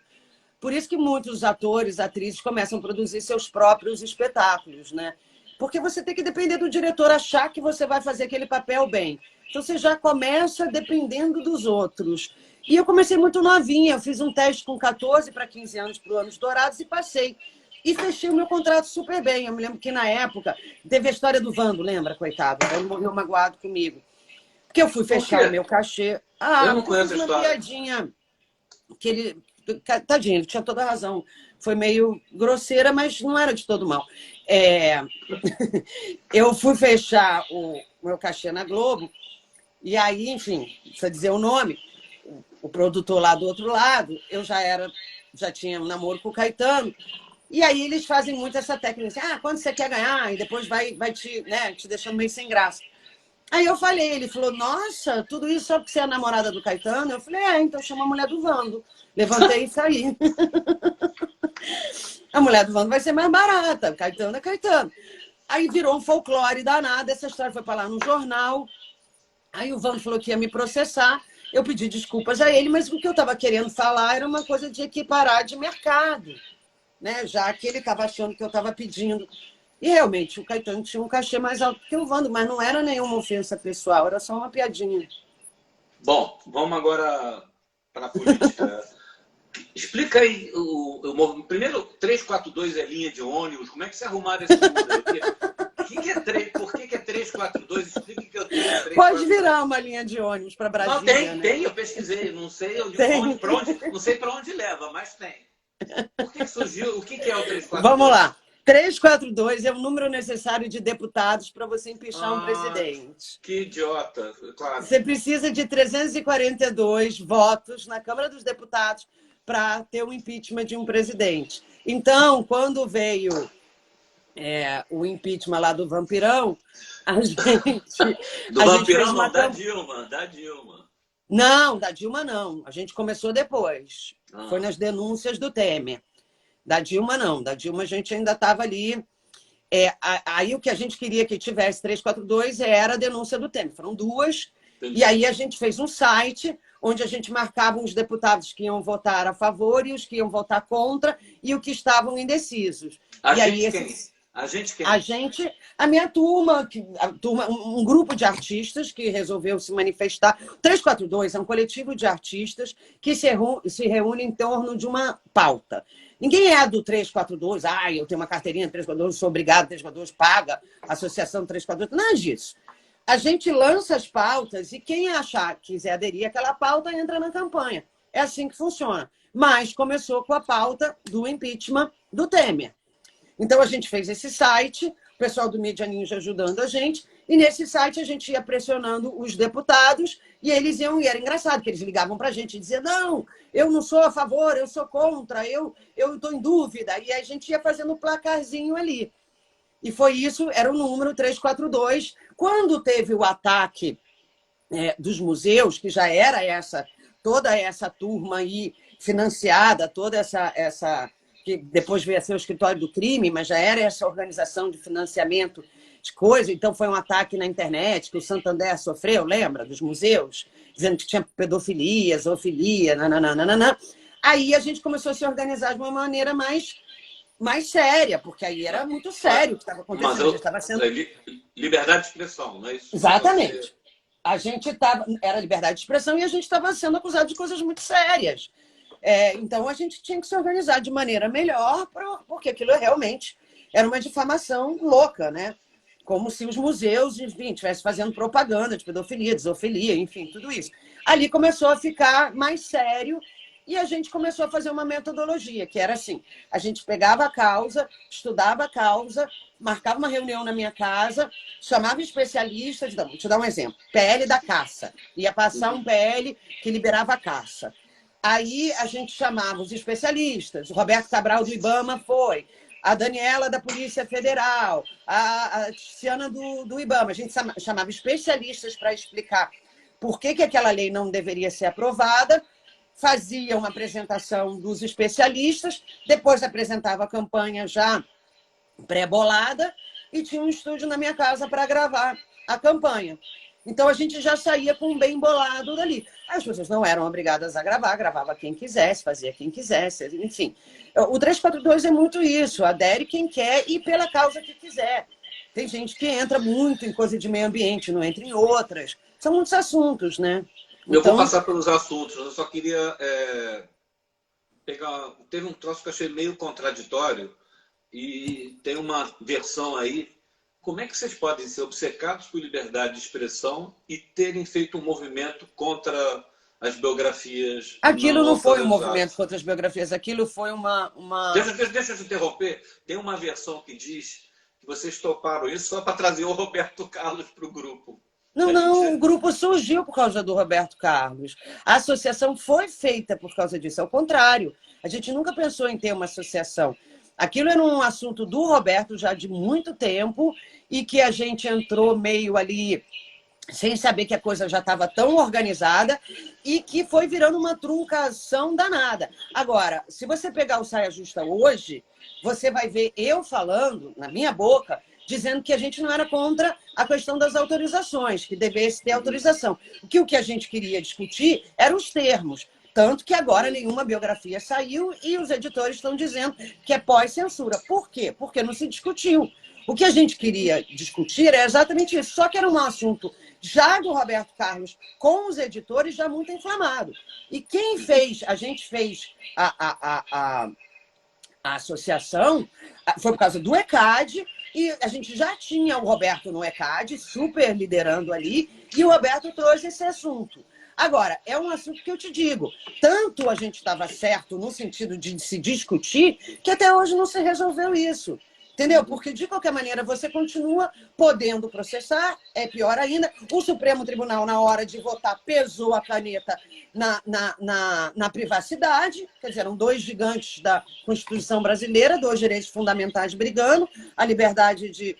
Por isso que muitos atores, atrizes começam a produzir seus próprios espetáculos, né? Porque você tem que depender do diretor achar que você vai fazer aquele papel bem. Então você já começa dependendo dos outros. E eu comecei muito novinha, eu fiz um teste com 14 para 15 anos para o Anos Dourados e passei. E fechei o meu contrato super bem. Eu me lembro que, na época, teve a história do Vando, lembra, coitado? Ele morreu magoado comigo. Porque eu fui fechar o meu cachê. Eu não conheço a história. Uma piadinha que ele... Tadinho, ele tinha toda a razão. Foi meio grosseira, mas não era de todo mal. Eu fui fechar o meu cachê na Globo, e aí, enfim, precisa dizer o nome, o produtor lá do outro lado, eu já tinha um namoro com o Caetano, e aí eles fazem muito essa técnica, assim, quando você quer ganhar, e depois vai te deixando meio sem graça. Aí eu falei, ele falou, nossa, tudo isso só porque você é a namorada do Caetano? Eu falei, então chama a mulher do Vando. Levantei e saí. A mulher do Vando vai ser mais barata, Caetano é Caetano. Aí virou um folclore danado, essa história foi para lá no jornal. Aí o Vando falou que ia me processar, eu pedi desculpas a ele, mas o que eu estava querendo falar era uma coisa de equiparar de mercado, né? Já que ele estava achando que eu estava pedindo. E realmente o Caetano tinha um cachê mais alto que o Vando, mas não era nenhuma ofensa pessoal, era só uma piadinha. Bom, vamos agora para a política. Explica aí, primeiro, 342 é linha de ônibus, como é que você arrumaram esse número aqui? Por que é 342? Explica que eu tenho 342. Pode virar uma linha de ônibus para Brasília. Não, tem, eu pesquisei, não sei para onde leva, mas tem. Por que surgiu? O que é o 342? Vamos lá. 342 é o número necessário de deputados para você empichar um presidente. Que idiota, claro. Você precisa de 342 votos na Câmara dos Deputados para ter o impeachment de um presidente. Então, quando veio o impeachment lá do Vampirão, a gente... Do Vampirão não, da Dilma. Não, da Dilma não. A gente começou depois. Foi nas denúncias do Temer. Da Dilma não. Da Dilma a gente ainda estava ali. Aí o que a gente queria que tivesse 342 era a denúncia do Temer. Foram duas. Entendi. E aí a gente fez um site onde a gente marcava os deputados que iam votar a favor e os que iam votar contra e os que estavam indecisos. A minha turma, um grupo de artistas que resolveu se manifestar. 342 é um coletivo de artistas que se reúne em torno de uma pauta. Ninguém é do 342, eu tenho uma carteirinha 342, sou obrigado, 342 paga, associação 342, nada disso. A gente lança as pautas e quem quiser aderir àquela pauta entra na campanha. É assim que funciona. Mas começou com a pauta do impeachment do Temer. Então, a gente fez esse site, o pessoal do Mídia Ninja ajudando a gente, e nesse site a gente ia pressionando os deputados e eles iam, e era engraçado, que eles ligavam para a gente e diziam, não, eu não sou a favor, eu sou contra, eu estou em dúvida. E a gente ia fazendo o placarzinho ali. E foi isso, era o número 342. Quando teve o ataque dos museus, que já era toda essa turma aí financiada, toda essa que depois veio a ser o escritório do crime, mas já era essa organização de financiamento de coisa. Então foi um ataque na internet que o Santander sofreu, lembra? Dos museus, dizendo que tinha pedofilia, zoofilia, nananana. Aí a gente começou a se organizar de uma maneira mais séria, porque aí era muito sério o que estava acontecendo. Estava sendo... Liberdade de expressão, não é isso? Exatamente. A gente era liberdade de expressão e a gente estava sendo acusado de coisas muito sérias. Então, a gente tinha que se organizar de maneira melhor, porque aquilo realmente era uma difamação louca, né? Como se os museus, enfim, estivessem fazendo propaganda de pedofilia, de zoofilia, enfim, tudo isso. Ali começou a ficar mais sério e a gente começou a fazer uma metodologia, que era assim, a gente pegava a causa, estudava a causa, marcava uma reunião na minha casa, chamava especialistas, vou te dar um exemplo, PL da caça, ia passar um PL que liberava a caça. Aí a gente chamava os especialistas, o Roberto Cabral do IBAMA foi, a Daniela da Polícia Federal, a Tiziana do IBAMA. A gente chamava especialistas para explicar por que aquela lei não deveria ser aprovada, fazia uma apresentação dos especialistas, depois apresentava a campanha já pré-bolada e tinha um estúdio na minha casa para gravar a campanha. Então, a gente já saía com um bem bolado dali. As pessoas não eram obrigadas a gravar, gravava quem quisesse, fazia quem quisesse, enfim. O 342 é muito isso, adere quem quer e pela causa que quiser. Tem gente que entra muito em coisa de meio ambiente, não entra em outras. São muitos assuntos, né? Eu vou passar pelos assuntos, eu só queria pegar... Teve um troço que eu achei meio contraditório e tem uma versão aí. Como é que vocês podem ser obcecados por liberdade de expressão e terem feito um movimento contra as biografias? Aquilo não foi um movimento contra as biografias, aquilo foi uma... Deixa eu te interromper. Tem uma versão que diz que vocês toparam isso só para trazer o Roberto Carlos para o grupo. Não, o grupo surgiu por causa do Roberto Carlos. A associação foi feita por causa disso, ao contrário. A gente nunca pensou em ter uma associação. Aquilo era um assunto do Roberto já de muito tempo e que a gente entrou meio ali sem saber que a coisa já estava tão organizada e que foi virando uma truncação danada. Agora, se você pegar o Saia Justa hoje, você vai ver eu falando, na minha boca, dizendo que a gente não era contra a questão das autorizações, que devesse ter autorização. O que a gente queria discutir eram os termos. Tanto que agora nenhuma biografia saiu e os editores estão dizendo que é pós-censura. Por quê? Porque não se discutiu. O que a gente queria discutir é exatamente isso. Só que era um assunto já do Roberto Carlos com os editores já muito inflamado. E quem fez, a gente fez a associação, foi por causa do ECAD, e a gente já tinha o Roberto no ECAD, super liderando ali, e o Roberto trouxe esse assunto. Agora, é um assunto que eu te digo, tanto a gente estava certo no sentido de se discutir, que até hoje não se resolveu isso. Entendeu? Porque, de qualquer maneira, você continua podendo processar, é pior ainda. O Supremo Tribunal, na hora de votar, pesou a caneta na privacidade. Quer dizer, eram dois gigantes da Constituição brasileira, dois direitos fundamentais brigando, a liberdade de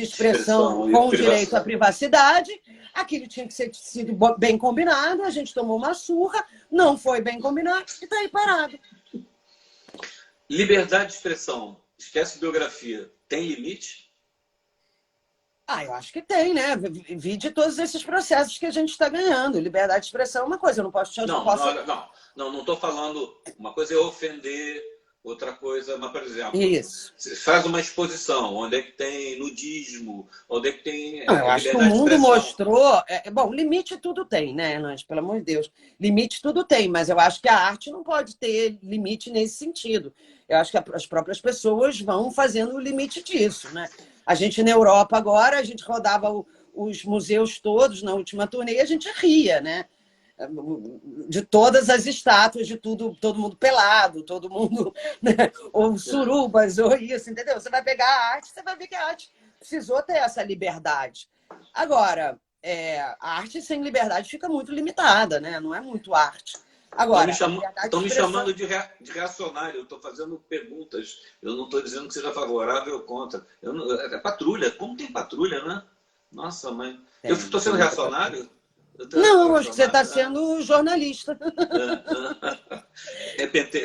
expressão com o direito à privacidade. Aquilo tinha que ser sido bem combinado, a gente tomou uma surra, não foi bem combinado e está aí parado. Liberdade de expressão, esquece biografia, tem limite? Eu acho que tem, né? Vide todos esses processos que a gente está ganhando. Liberdade de expressão é uma coisa, eu não posso te ajudar. Não estou falando. Uma coisa é ofender, outra coisa, mas, por exemplo, isso. Você faz uma exposição, onde é que tem nudismo, onde é que tem. Não, eu acho que o mundo mostrou. Bom, limite tudo tem, né, Hernandes? Pelo amor de Deus. Limite tudo tem, mas eu acho que a arte não pode ter limite nesse sentido. Eu acho que as próprias pessoas vão fazendo o limite disso, né? A gente na Europa agora, a gente rodava os museus todos na última turnê e a gente ria, né? De todas as estátuas, de tudo, todo mundo pelado, todo mundo, né? Ou surubas, ou isso, entendeu? Você vai pegar a arte, você vai ver que a arte precisou ter essa liberdade. Agora, a arte sem liberdade fica muito limitada, né? Não é muito arte. Agora, estão me chamando de reacionário, eu estou fazendo perguntas, eu não estou dizendo que seja favorável ou contra. É patrulha, como tem patrulha, né? Nossa, mãe. Eu estou sendo reacionário? Não, acho que você está sendo jornalista.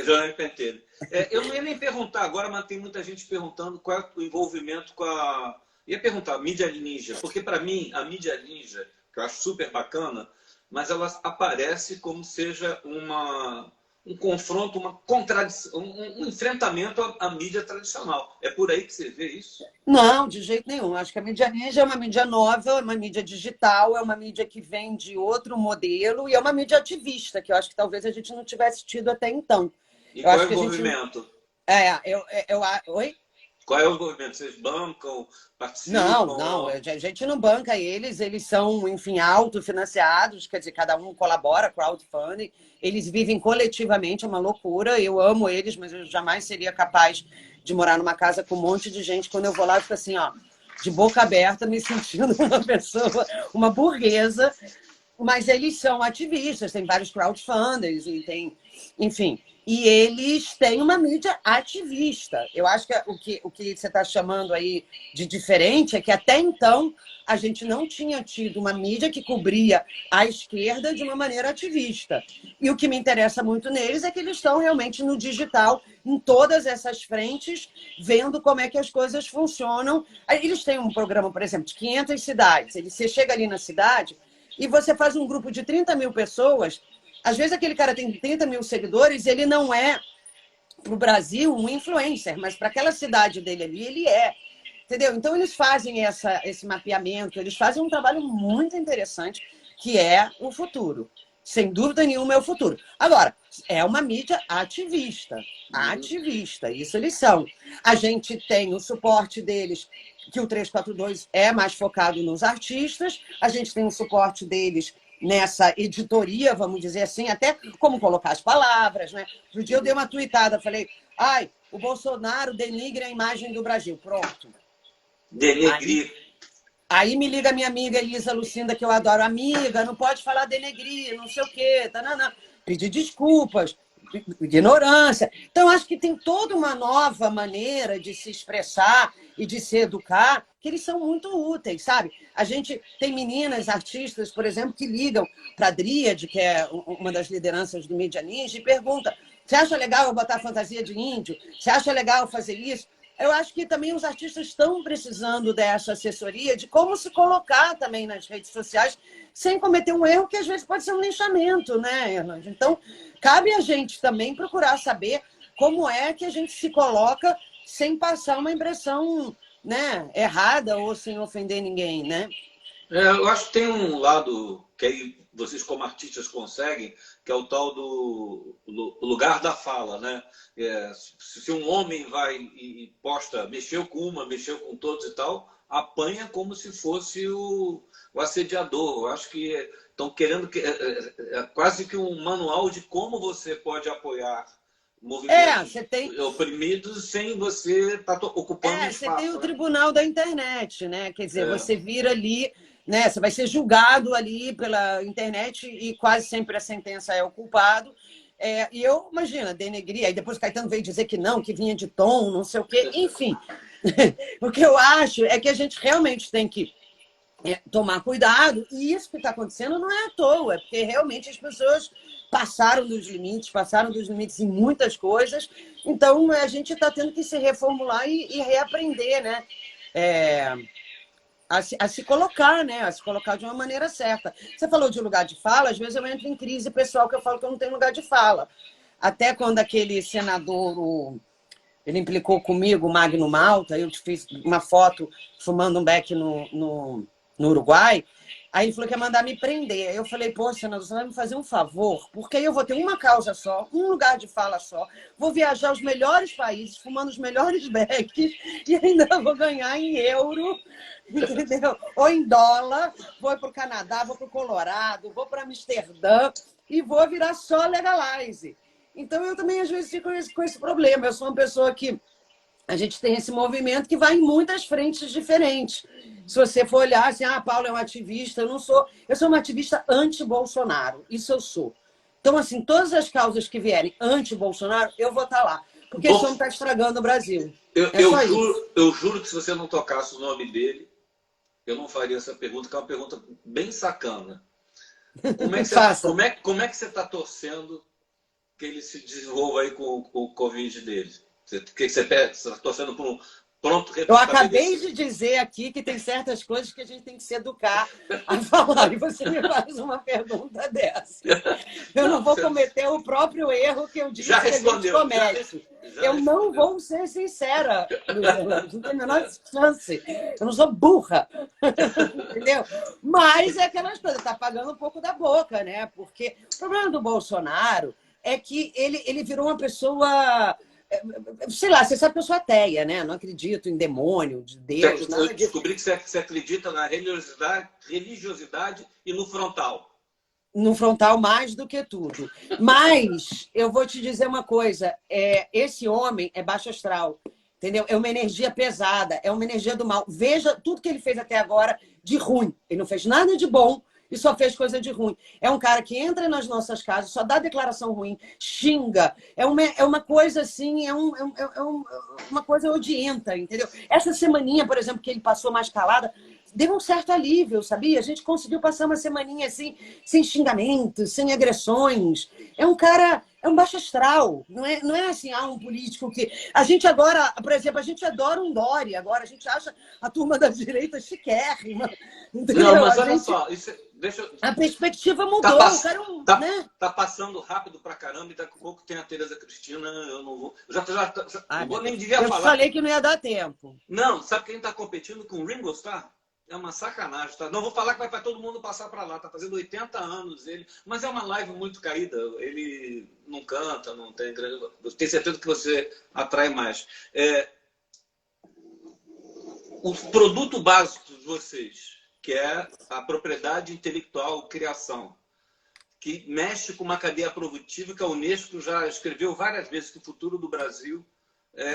Jornal Pentelho. Eu não ia nem perguntar agora, mas tem muita gente perguntando qual é o envolvimento com a... Ia perguntar, a mídia ninja, porque para mim, a mídia ninja, que eu acho super bacana, mas ela aparece como seja um confronto, uma contradição, um enfrentamento à mídia tradicional. É por aí que você vê isso? Não, de jeito nenhum. Acho que a mídia ninja é uma mídia nova, é uma mídia digital, é uma mídia que vem de outro modelo e é uma mídia ativista, que eu acho que talvez a gente não tivesse tido até então. E qual é o movimento? Oi? Qual é o movimento? Vocês bancam, participam? Não, a gente não banca eles são, enfim, autofinanciados, quer dizer, cada um colabora, crowdfunding, eles vivem coletivamente, é uma loucura, eu amo eles, mas eu jamais seria capaz de morar numa casa com um monte de gente, quando eu vou lá eu fico assim, ó, de boca aberta, me sentindo uma pessoa, uma burguesa, mas eles são ativistas, tem vários crowdfunders, e tem, enfim... E eles têm uma mídia ativista. Eu acho que o que você está chamando aí de diferente é que até então a gente não tinha tido uma mídia que cobria a esquerda de uma maneira ativista. E o que me interessa muito neles é que eles estão realmente no digital, em todas essas frentes, vendo como é que as coisas funcionam. Eles têm um programa, por exemplo, de 500 cidades. Você chega ali na cidade e você faz um grupo de 30 mil pessoas. Às vezes aquele cara tem 30 mil seguidores, ele não é, para o Brasil, um influencer, mas para aquela cidade dele ali, ele é. Entendeu? Então, eles fazem esse mapeamento, eles fazem um trabalho muito interessante, que é o futuro. Sem dúvida nenhuma, é o futuro. Agora, é uma mídia ativista. Ativista, isso eles são. A gente tem o suporte deles, que o 342 é mais focado nos artistas, a gente tem o suporte deles nessa editoria, vamos dizer assim, até como colocar as palavras, né? Outro dia eu dei uma tuitada, falei, o Bolsonaro denigra a imagem do Brasil. Pronto. Denegrir. Aí me liga minha amiga Elisa Lucinda, que eu adoro. Amiga, não pode falar denegrir, não sei o quê. Tanana. Pedir desculpas, ignorância. Então, acho que tem toda uma nova maneira de se expressar e de se educar, que eles são muito úteis, sabe? A gente tem meninas, artistas, por exemplo, que ligam para a Dríade, que é uma das lideranças do Mídia Ninja, e pergunta, você acha legal eu botar fantasia de índio? Você acha legal eu fazer isso? Eu acho que também os artistas estão precisando dessa assessoria de como se colocar também nas redes sociais sem cometer um erro que às vezes pode ser um linchamento, né, Erland? Então, cabe a gente também procurar saber como é que a gente se coloca sem passar uma impressão, né, errada ou sem ofender ninguém, né? Eu acho que tem um lado que aí vocês como artistas conseguem, que é o tal do lugar da fala, né? Se um homem vai e posta, mexeu com uma, mexeu com todos e tal, apanha como se fosse o assediador. Eu acho que estão querendo quase que um manual de como você pode apoiar movimentos você tem... oprimidos sem você estar ocupando espaço. Você tem o tribunal da internet, né? Quer dizer, você É. vira ali, né? Você vai ser julgado ali pela internet e quase sempre a sentença é o culpado. E eu, imagina, denegri, aí depois o Caetano veio dizer que não, que vinha de tom, não sei o quê, enfim. O que eu acho é que a gente realmente tem que tomar cuidado, e isso que está acontecendo não é à toa, porque realmente as pessoas passaram dos limites em muitas coisas, então a gente está tendo que se reformular e reaprender, né? A se colocar, né? A se colocar de uma maneira certa. Você falou de lugar de fala, às vezes eu entro em crise pessoal que eu falo que eu não tenho lugar de fala. Até quando aquele senador, ele implicou comigo, o Magno Malta, eu te fiz uma foto fumando um beck no Uruguai, aí ele falou que ia mandar me prender. Aí eu falei, pô, senador, você vai me fazer um favor, porque aí eu vou ter uma causa só, um lugar de fala só, vou viajar aos melhores países, fumando os melhores becks, e ainda vou ganhar em euro, entendeu? Ou em dólar, vou para o Canadá, vou para o Colorado, vou para Amsterdã, e vou virar só legalize. Então, eu também, às vezes, fico com esse problema. Eu sou uma pessoa que... A gente tem esse movimento que vai em muitas frentes diferentes. Se você for olhar assim, Paulo é um ativista, eu não sou. Eu sou uma ativista anti-Bolsonaro. Isso eu sou. Então, assim, todas as causas que vierem anti-Bolsonaro, eu vou estar lá. Porque esse homem está estragando o Brasil. Eu juro que se você não tocasse o nome dele, eu não faria essa pergunta, que é uma pergunta bem sacana. Como é que você está torcendo que ele se desenvolva aí com o Covid dele? O que você está torcendo por um pronto Eu acabei de dizer aqui que tem certas coisas que a gente tem que se educar a falar. E você me faz uma pergunta dessa. Eu não vou cometer o próprio erro que eu disse que a gente comete. Eu não vou ser sincera, Luiz, não tem a menor chance. Eu não sou burra. Entendeu? Mas é aquelas coisas, está pagando um pouco da boca, né? Porque o problema do Bolsonaro é que ele virou uma pessoa... Sei lá, você sabe que eu sou ateia, né? Não acredito em demônio, de Deus. Eu descobri que você acredita na religiosidade e no frontal. No frontal mais do que tudo. Mas eu vou te dizer uma coisa: esse homem é baixo astral, entendeu? É uma energia pesada, é uma energia do mal. Veja tudo que ele fez até agora de ruim. Ele não fez nada de bom e só fez coisa de ruim. É um cara que entra nas nossas casas, só dá declaração ruim, xinga. É uma coisa assim, uma coisa odienta, entendeu? Essa semaninha, por exemplo, que ele passou mais calada, deu um certo alívio, sabia? A gente conseguiu passar uma semaninha assim, sem xingamentos, sem agressões. É um cara... É um baixo astral, não é assim, um político que... A gente agora, por exemplo, a gente adora um Dória, agora a gente acha a turma da direita chiquérrima, entendeu? Não, mas olha só, a perspectiva mudou, tá passando rápido pra caramba e daqui a pouco tem a Tereza Cristina, eu não vou... não vou nem devia falar. Eu falei que não ia dar tempo. Não, sabe quem tá competindo com o Ringo Starr? É uma sacanagem, tá? Não vou falar que vai para todo mundo passar para lá, tá fazendo 80 anos ele, mas é uma live muito caída, ele não canta, não tem grande... Eu tenho certeza que você atrai mais. O produto básico de vocês, que é a propriedade intelectual, criação, que mexe com uma cadeia produtiva que a Unesco já escreveu várias vezes que o futuro do Brasil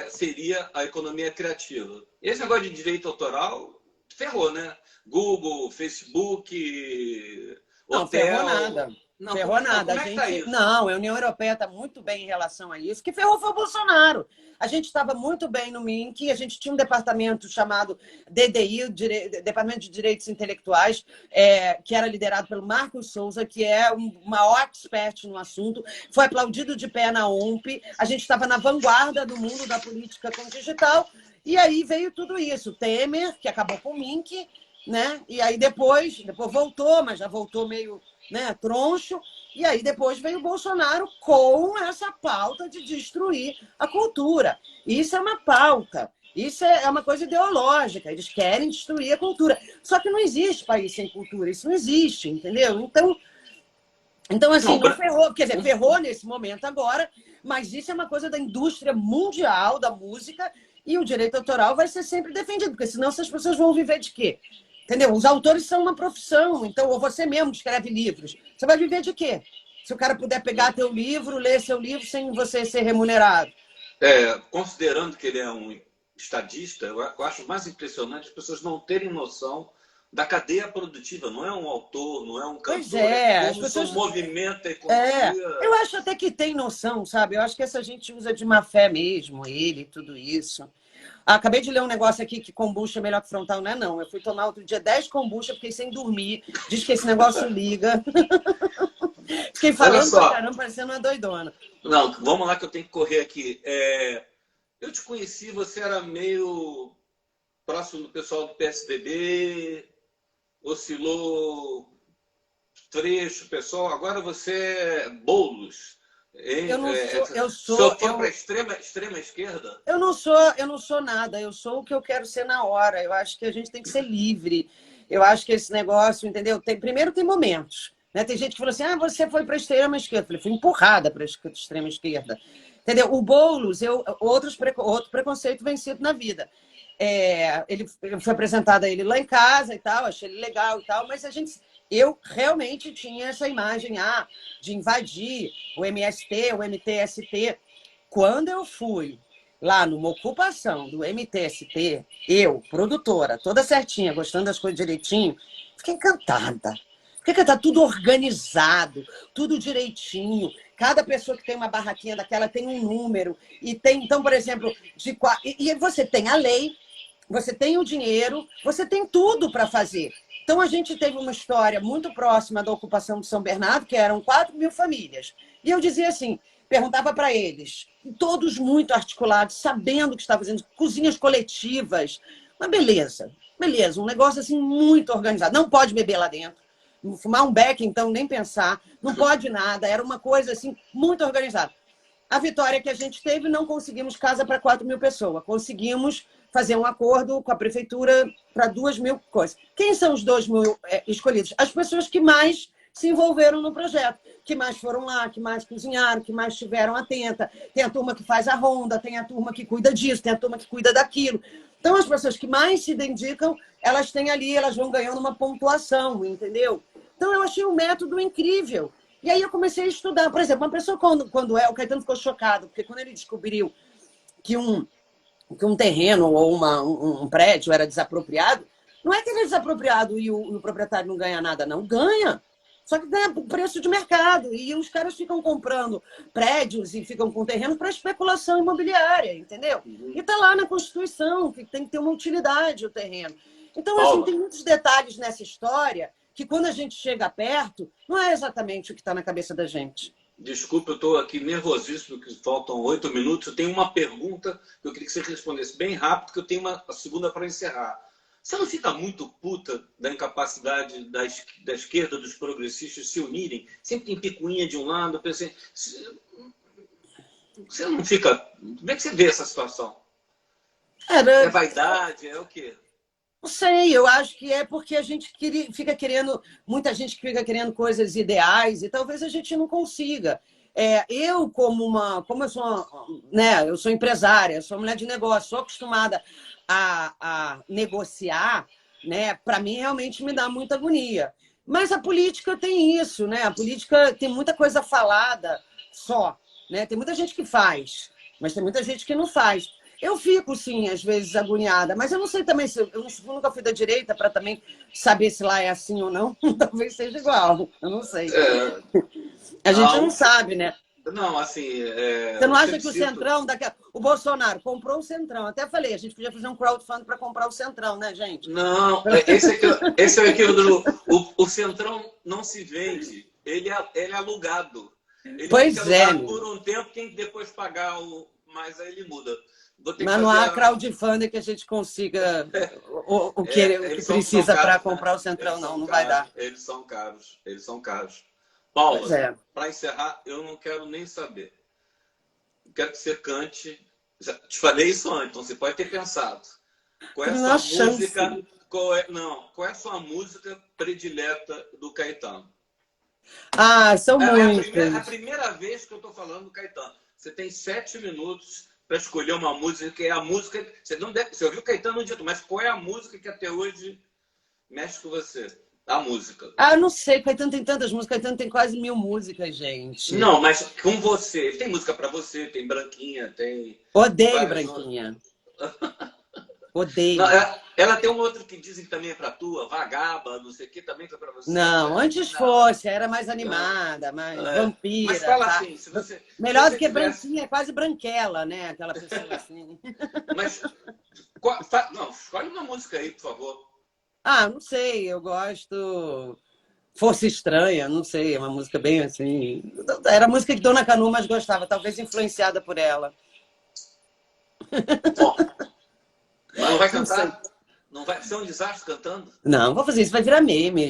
seria a economia criativa. Esse negócio de direito autoral... Ferrou, né? Google, Facebook, não, hotel... Ferrou nada. Não ferrou nada. Como é que tá isso? Não, a União Europeia está muito bem em relação a isso. O que ferrou foi o Bolsonaro. A gente estava muito bem no MINC, a gente tinha um departamento chamado DDI, Departamento de Direitos Intelectuais, que era liderado pelo Marcos Souza, que é o maior expert no assunto. Foi aplaudido de pé na OMP. A gente estava na vanguarda do mundo da política com digital. E aí veio tudo isso. Temer, que acabou com o MINC, né? E aí depois voltou, mas já voltou meio, né, troncho. E aí depois veio o Bolsonaro com essa pauta de destruir a cultura. Isso é uma pauta. Isso é uma coisa ideológica. Eles querem destruir a cultura. Só que não existe país sem cultura. Isso não existe, entendeu? Então assim, não ferrou. Quer dizer, ferrou nesse momento agora, mas isso é uma coisa da indústria mundial da música. E o direito autoral vai ser sempre defendido, porque senão essas pessoas vão viver de quê? Entendeu? Os autores são uma profissão, então, ou você mesmo escreve livros. Você vai viver de quê? Se o cara puder pegar teu livro, ler seu livro sem você ser remunerado. Considerando que ele é um estadista, eu acho mais impressionante as pessoas não terem noção da cadeia produtiva. Não é um autor, não é um cantor, Pois é, como as pessoas... isso movimenta a economia. Eu acho até que tem noção, sabe? Eu acho que essa gente usa de má fé mesmo, ele e tudo isso. Acabei de ler um negócio aqui que kombucha é melhor que frontal, não é não. Eu fui tomar outro dia 10 kombucha, fiquei sem dormir. Diz que esse negócio liga. Fiquei falando pra caramba, parecendo uma doidona. Não, vamos lá que eu tenho que correr aqui. Eu te conheci, você era meio próximo do pessoal do PSDB, oscilou trecho, pessoal. Agora você é Boulos. Eu sou para extrema esquerda? Eu não sou nada. Eu sou o que eu quero ser na hora. Eu acho que a gente tem que ser livre. Eu acho que esse negócio, entendeu? Primeiro tem momentos. Né? Tem gente que falou assim, você foi para a extrema esquerda. Eu falei, fui empurrada para a extrema esquerda. Entendeu? O Boulos, outro preconceito vencido na vida. Ele foi apresentado a ele lá em casa e tal, achei ele legal e tal, mas eu realmente tinha essa imagem de invadir o MST, o MTST. Quando eu fui lá numa ocupação do MTST, eu, produtora, toda certinha, gostando das coisas direitinho, fiquei encantada. Tudo organizado, tudo direitinho. Cada pessoa que tem uma barraquinha daquela tem um número. E tem, então, por exemplo, e você tem a lei, você tem o dinheiro, você tem tudo para fazer. Então, a gente teve uma história muito próxima da ocupação de São Bernardo, que eram 4.000 famílias. E eu dizia assim, perguntava para eles, todos muito articulados, sabendo o que estavam fazendo, cozinhas coletivas. Mas beleza, um negócio assim muito organizado. Não pode beber lá dentro. Fumar um beck, então, nem pensar. Não pode nada. Era uma coisa assim muito organizada. A vitória que a gente teve, não conseguimos casa para 4.000 pessoas. Conseguimos fazer um acordo com a prefeitura para 2.000 coisas. Quem são os 2.000 escolhidos? As pessoas que mais se envolveram no projeto, que mais foram lá, que mais cozinharam, que mais estiveram atenta. Tem a turma que faz a ronda, tem a turma que cuida disso, tem a turma que cuida daquilo. Então, as pessoas que mais se dedicam, elas têm ali, elas vão ganhando uma pontuação, entendeu? Então, eu achei um método incrível. E aí eu comecei a estudar. Por exemplo, uma pessoa, quando o Caetano ficou chocado, porque quando ele descobriu que um terreno ou um prédio era desapropriado, não é que ele é desapropriado e o proprietário não ganha nada, não. Ganha. Só que ganha preço de mercado. E os caras ficam comprando prédios e ficam com terreno para especulação imobiliária, entendeu? E está lá na Constituição, que tem que ter uma utilidade o terreno. Então, assim, tem muitos detalhes nessa história que quando a gente chega perto, não é exatamente o que está na cabeça da gente. Desculpa, eu estou aqui nervosíssimo, porque faltam 8 minutos. Eu tenho uma pergunta que eu queria que você respondesse bem rápido, porque eu tenho a segunda para encerrar. Você não fica muito puta da incapacidade da esquerda, dos progressistas se unirem? Sempre tem picuinha de um lado. Eu pensei, você não fica... Como é que você vê essa situação? É vaidade? É o quê? Não sei, eu acho que é porque a gente fica querendo, muita gente que fica querendo coisas ideais e talvez a gente não consiga. Eu, como eu sou, né, eu sou empresária, sou mulher de negócio, sou acostumada a negociar, né, para mim realmente me dá muita agonia. Mas a política tem isso, né? A política tem muita coisa falada só, né? Tem muita gente que faz, mas tem muita gente que não faz. Eu fico, sim, às vezes agoniada, mas eu não sei também, eu nunca fui da direita para também saber se lá é assim ou não. Talvez seja igual, eu não sei. A gente não sabe, né? Não, assim... Você não acha que o Centrão... O Bolsonaro comprou o Centrão. Até falei, a gente podia fazer um crowdfunding para comprar o Centrão, né, gente? Não, esse é aquilo do... O Centrão não se vende, ele é alugado. Ele pois fica alugado por um tempo, quem depois pagar mais aí ele muda. Mas não há crowdfunding que a gente consiga o que precisa para comprar o Centrão, não vai dar. Eles são caros. Paula, para encerrar, eu não quero nem saber. Eu quero que você cante. Já te falei isso antes, então você pode ter pensado. Qual é a sua música? Qual é a sua música predileta do Caetano? São muitas. É a primeira vez que eu estou falando do Caetano. Você tem 7 minutos para escolher uma música que é a música... Você ouviu o Caetano no dito, mas qual é a música que até hoje mexe com você? A música. Ah, não sei, Caetano tem tantas músicas, Caetano tem quase 1000 músicas, gente. Não, mas com você. Tem música pra você, tem Branquinha, tem Odeio várias. Branquinha. Não, Odeio. ela tem um outro que dizem que também é pra tua, Vagaba, não sei o que, também foi pra você. Não, antes Não, fosse, era mais não. animada, mais É. Mas vampira, fala tá? assim, se Melhor do você que tivesse. Branquinha, é quase Branquela, né? Aquela pessoa assim. Mas. Não, escolhe uma música aí, por favor. Ah, não sei, eu gosto. Força Estranha, não sei, é uma música bem assim. Era a música que Dona Canu mais gostava, talvez influenciada por ela. Bom, mas não vai Não sei. cantar? Não vai ser um desastre cantando? Não, vou fazer isso, vai virar meme,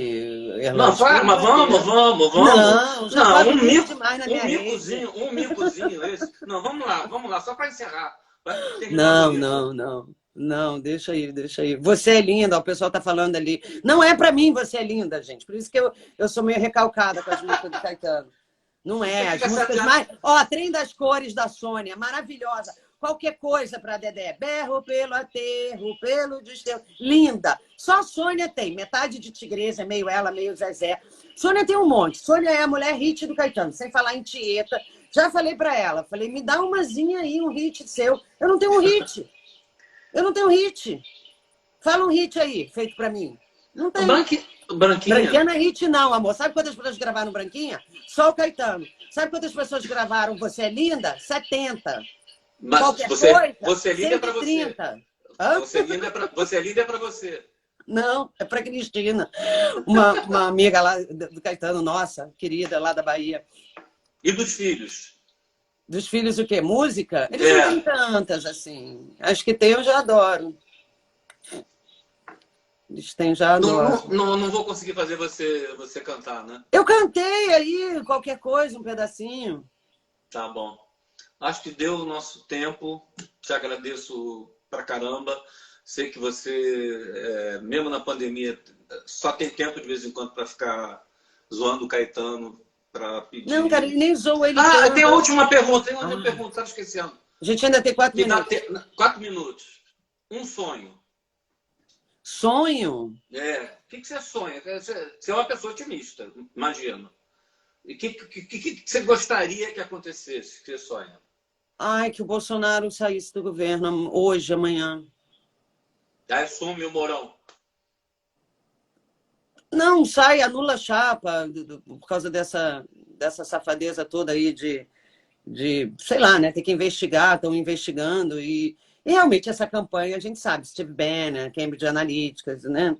Não, Erlante, vai, pelo mas amor de vamos, Deus. vamos, vamos. Não, já Não, boto mico demais na minha rede. um micozinho esse. Não, vamos lá, só para encerrar. Vai terminar Não, bonito. não, não. Não, deixa aí, deixa aí. Você é linda, o pessoal tá falando ali. Não é pra mim você é linda, gente. Por isso que eu sou meio recalcada com as músicas do Caetano. Não Você é, as fica músicas chateado. mais. Ó, Trem das Cores da Sônia, maravilhosa. Qualquer coisa para Dedé. Berro pelo aterro, pelo desterro. Linda. Só a Sônia tem. Metade de Tigresa, meio ela, meio Zezé. Sônia tem um monte. Sônia é a mulher hit do Caetano, sem falar em Tieta. Já falei para ela, falei, me dá umazinha aí, um hit seu. Eu não tenho um hit. Eu não tenho hit. Fala um hit aí, feito para mim. Não tem. Branquinha. Branquinha não é hit, não, amor. Sabe quantas pessoas gravaram Branquinha? Só o Caetano. Sabe quantas pessoas gravaram Você é Linda? 70. Mas Qualquer coisa? você é linda é para você. 130. Hã? Você é linda é para você. Não, é para Cristina. Uma amiga lá do Caetano, nossa, querida, lá da Bahia. E dos filhos? Dos filhos, o quê? Música? Eles não têm É. tantas, assim. As que tem, eu já adoro. Eles têm, já adoro. Não vou conseguir fazer você cantar, né? Eu cantei aí, qualquer coisa, um pedacinho. Tá bom. Acho que deu o nosso tempo. Te agradeço pra caramba. Sei que você, mesmo na pandemia, só tem tempo de vez em quando para ficar zoando o Caetano, para Não, cara, pedir. ele nem zoou ele Ah, tem a tanto. última pergunta, estava esquecendo. A gente ainda tem 4 Me dá minutos. 4 minutos. Um sonho. Sonho? O que você sonha? Você é uma pessoa otimista, imagino. E o que você gostaria que acontecesse, que você sonha? Ai, que o Bolsonaro saísse do governo hoje, amanhã. Aí some o Mourão. Não, sai, anula a chapa por causa dessa safadeza toda aí sei lá, né? Tem que investigar, estão investigando. E realmente essa campanha, a gente sabe, Steve Bannon, Cambridge Analytica, né?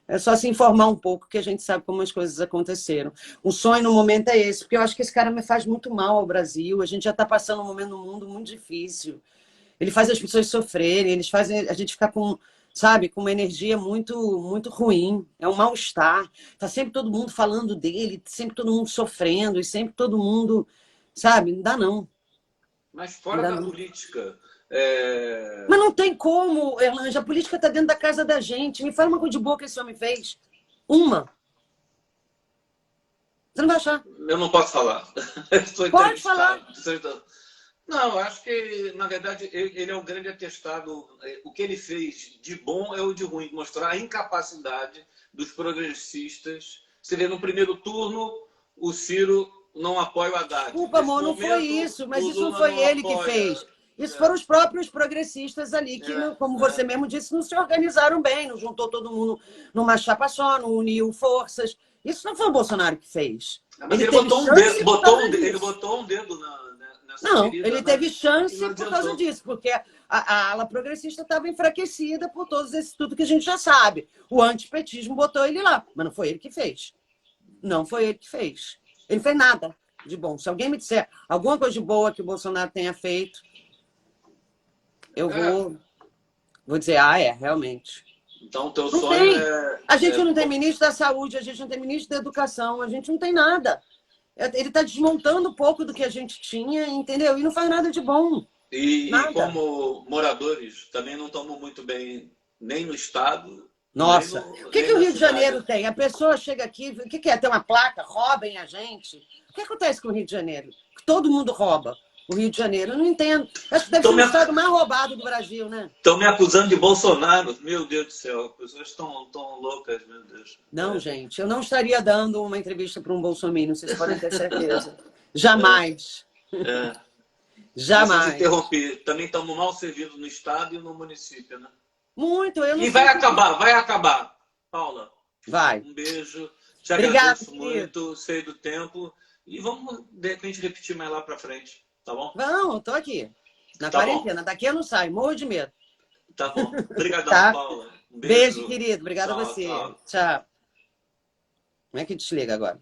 É só se informar um pouco que a gente sabe como as coisas aconteceram. O sonho no momento é esse, porque eu acho que esse cara me faz muito mal ao Brasil. A gente já está passando um momento no mundo muito difícil. Ele faz as pessoas sofrerem, eles fazem a gente ficar com, sabe, com uma energia muito, muito ruim. É um mal-estar. Tá sempre todo mundo falando dele, sempre todo mundo sofrendo, e sempre todo mundo, sabe, não dá não. Mas Não fora dá, da não. política, Mas não tem como, Erlanja, a política está dentro da casa da gente. Me fala uma coisa de boa que esse homem fez. Uma. Você não vai achar. eu não posso falar. Eu sou Pode entrevistado. falar. Não, eu acho que, na verdade, ele é um grande atestado. O que ele fez de bom é o de ruim, mostrar a incapacidade dos progressistas. Você vê, no primeiro turno, o Ciro não apoia o Haddad. Desculpa, Nesse amor, não foi momento, isso, mas o isso não Lula foi não ele que apoia. fez. Isso foram os próprios progressistas ali que, como você mesmo disse, não se organizaram bem, não juntou todo mundo numa chapa só, não uniu forças. Isso não foi o Bolsonaro que fez. Mas ele teve botou um chance dedo, por causa ele disso. botou um dedo nessa Não, ferida, ele né? teve E não chance por causa adiantou. disso, porque a ala progressista estava enfraquecida por todos esses tudo que a gente já sabe. O antipetismo botou ele lá, mas não foi ele que fez. Não foi ele que fez. Ele fez nada de bom. Se alguém me disser alguma coisa de boa que o Bolsonaro tenha feito, eu vou dizer, realmente. Então, o teu Não sonho tem. A gente não tem ministro da saúde, a gente não tem ministro da educação, a gente não tem nada. Ele está desmontando um pouco do que a gente tinha, entendeu? E não faz nada de bom. E Nada. como moradores também não estamos muito bem nem no estado, Nossa, o que nem o na Rio de cidade. Janeiro tem? A pessoa chega aqui, o que é? Tem uma placa, roubem a gente. O que acontece com o Rio de Janeiro? Que todo mundo rouba. o Rio de Janeiro. Eu não entendo. Acho que deve ser o estado mais roubado do Brasil, né? Estão me acusando de Bolsonaro. Meu Deus do céu, as pessoas estão loucas, meu Deus. Não, gente, eu não estaria dando uma entrevista para um bolsominion, vocês podem ter certeza. Jamais. Jamais. Vocês interromper. Também estamos mal servidos no estado e no município, né? Muito, eu não E vai acabar. Paula, vai. Um beijo. Te agradeço muito, sei do tempo. E vamos, de repente, repetir mais lá para frente, tá bom? Vamos, tô aqui. Na quarentena. Daqui eu não saio, morro de medo. Tá bom. Obrigadão, tá? Paula. Beijo, querido. Obrigada a você. Tchau. Como é que desliga agora?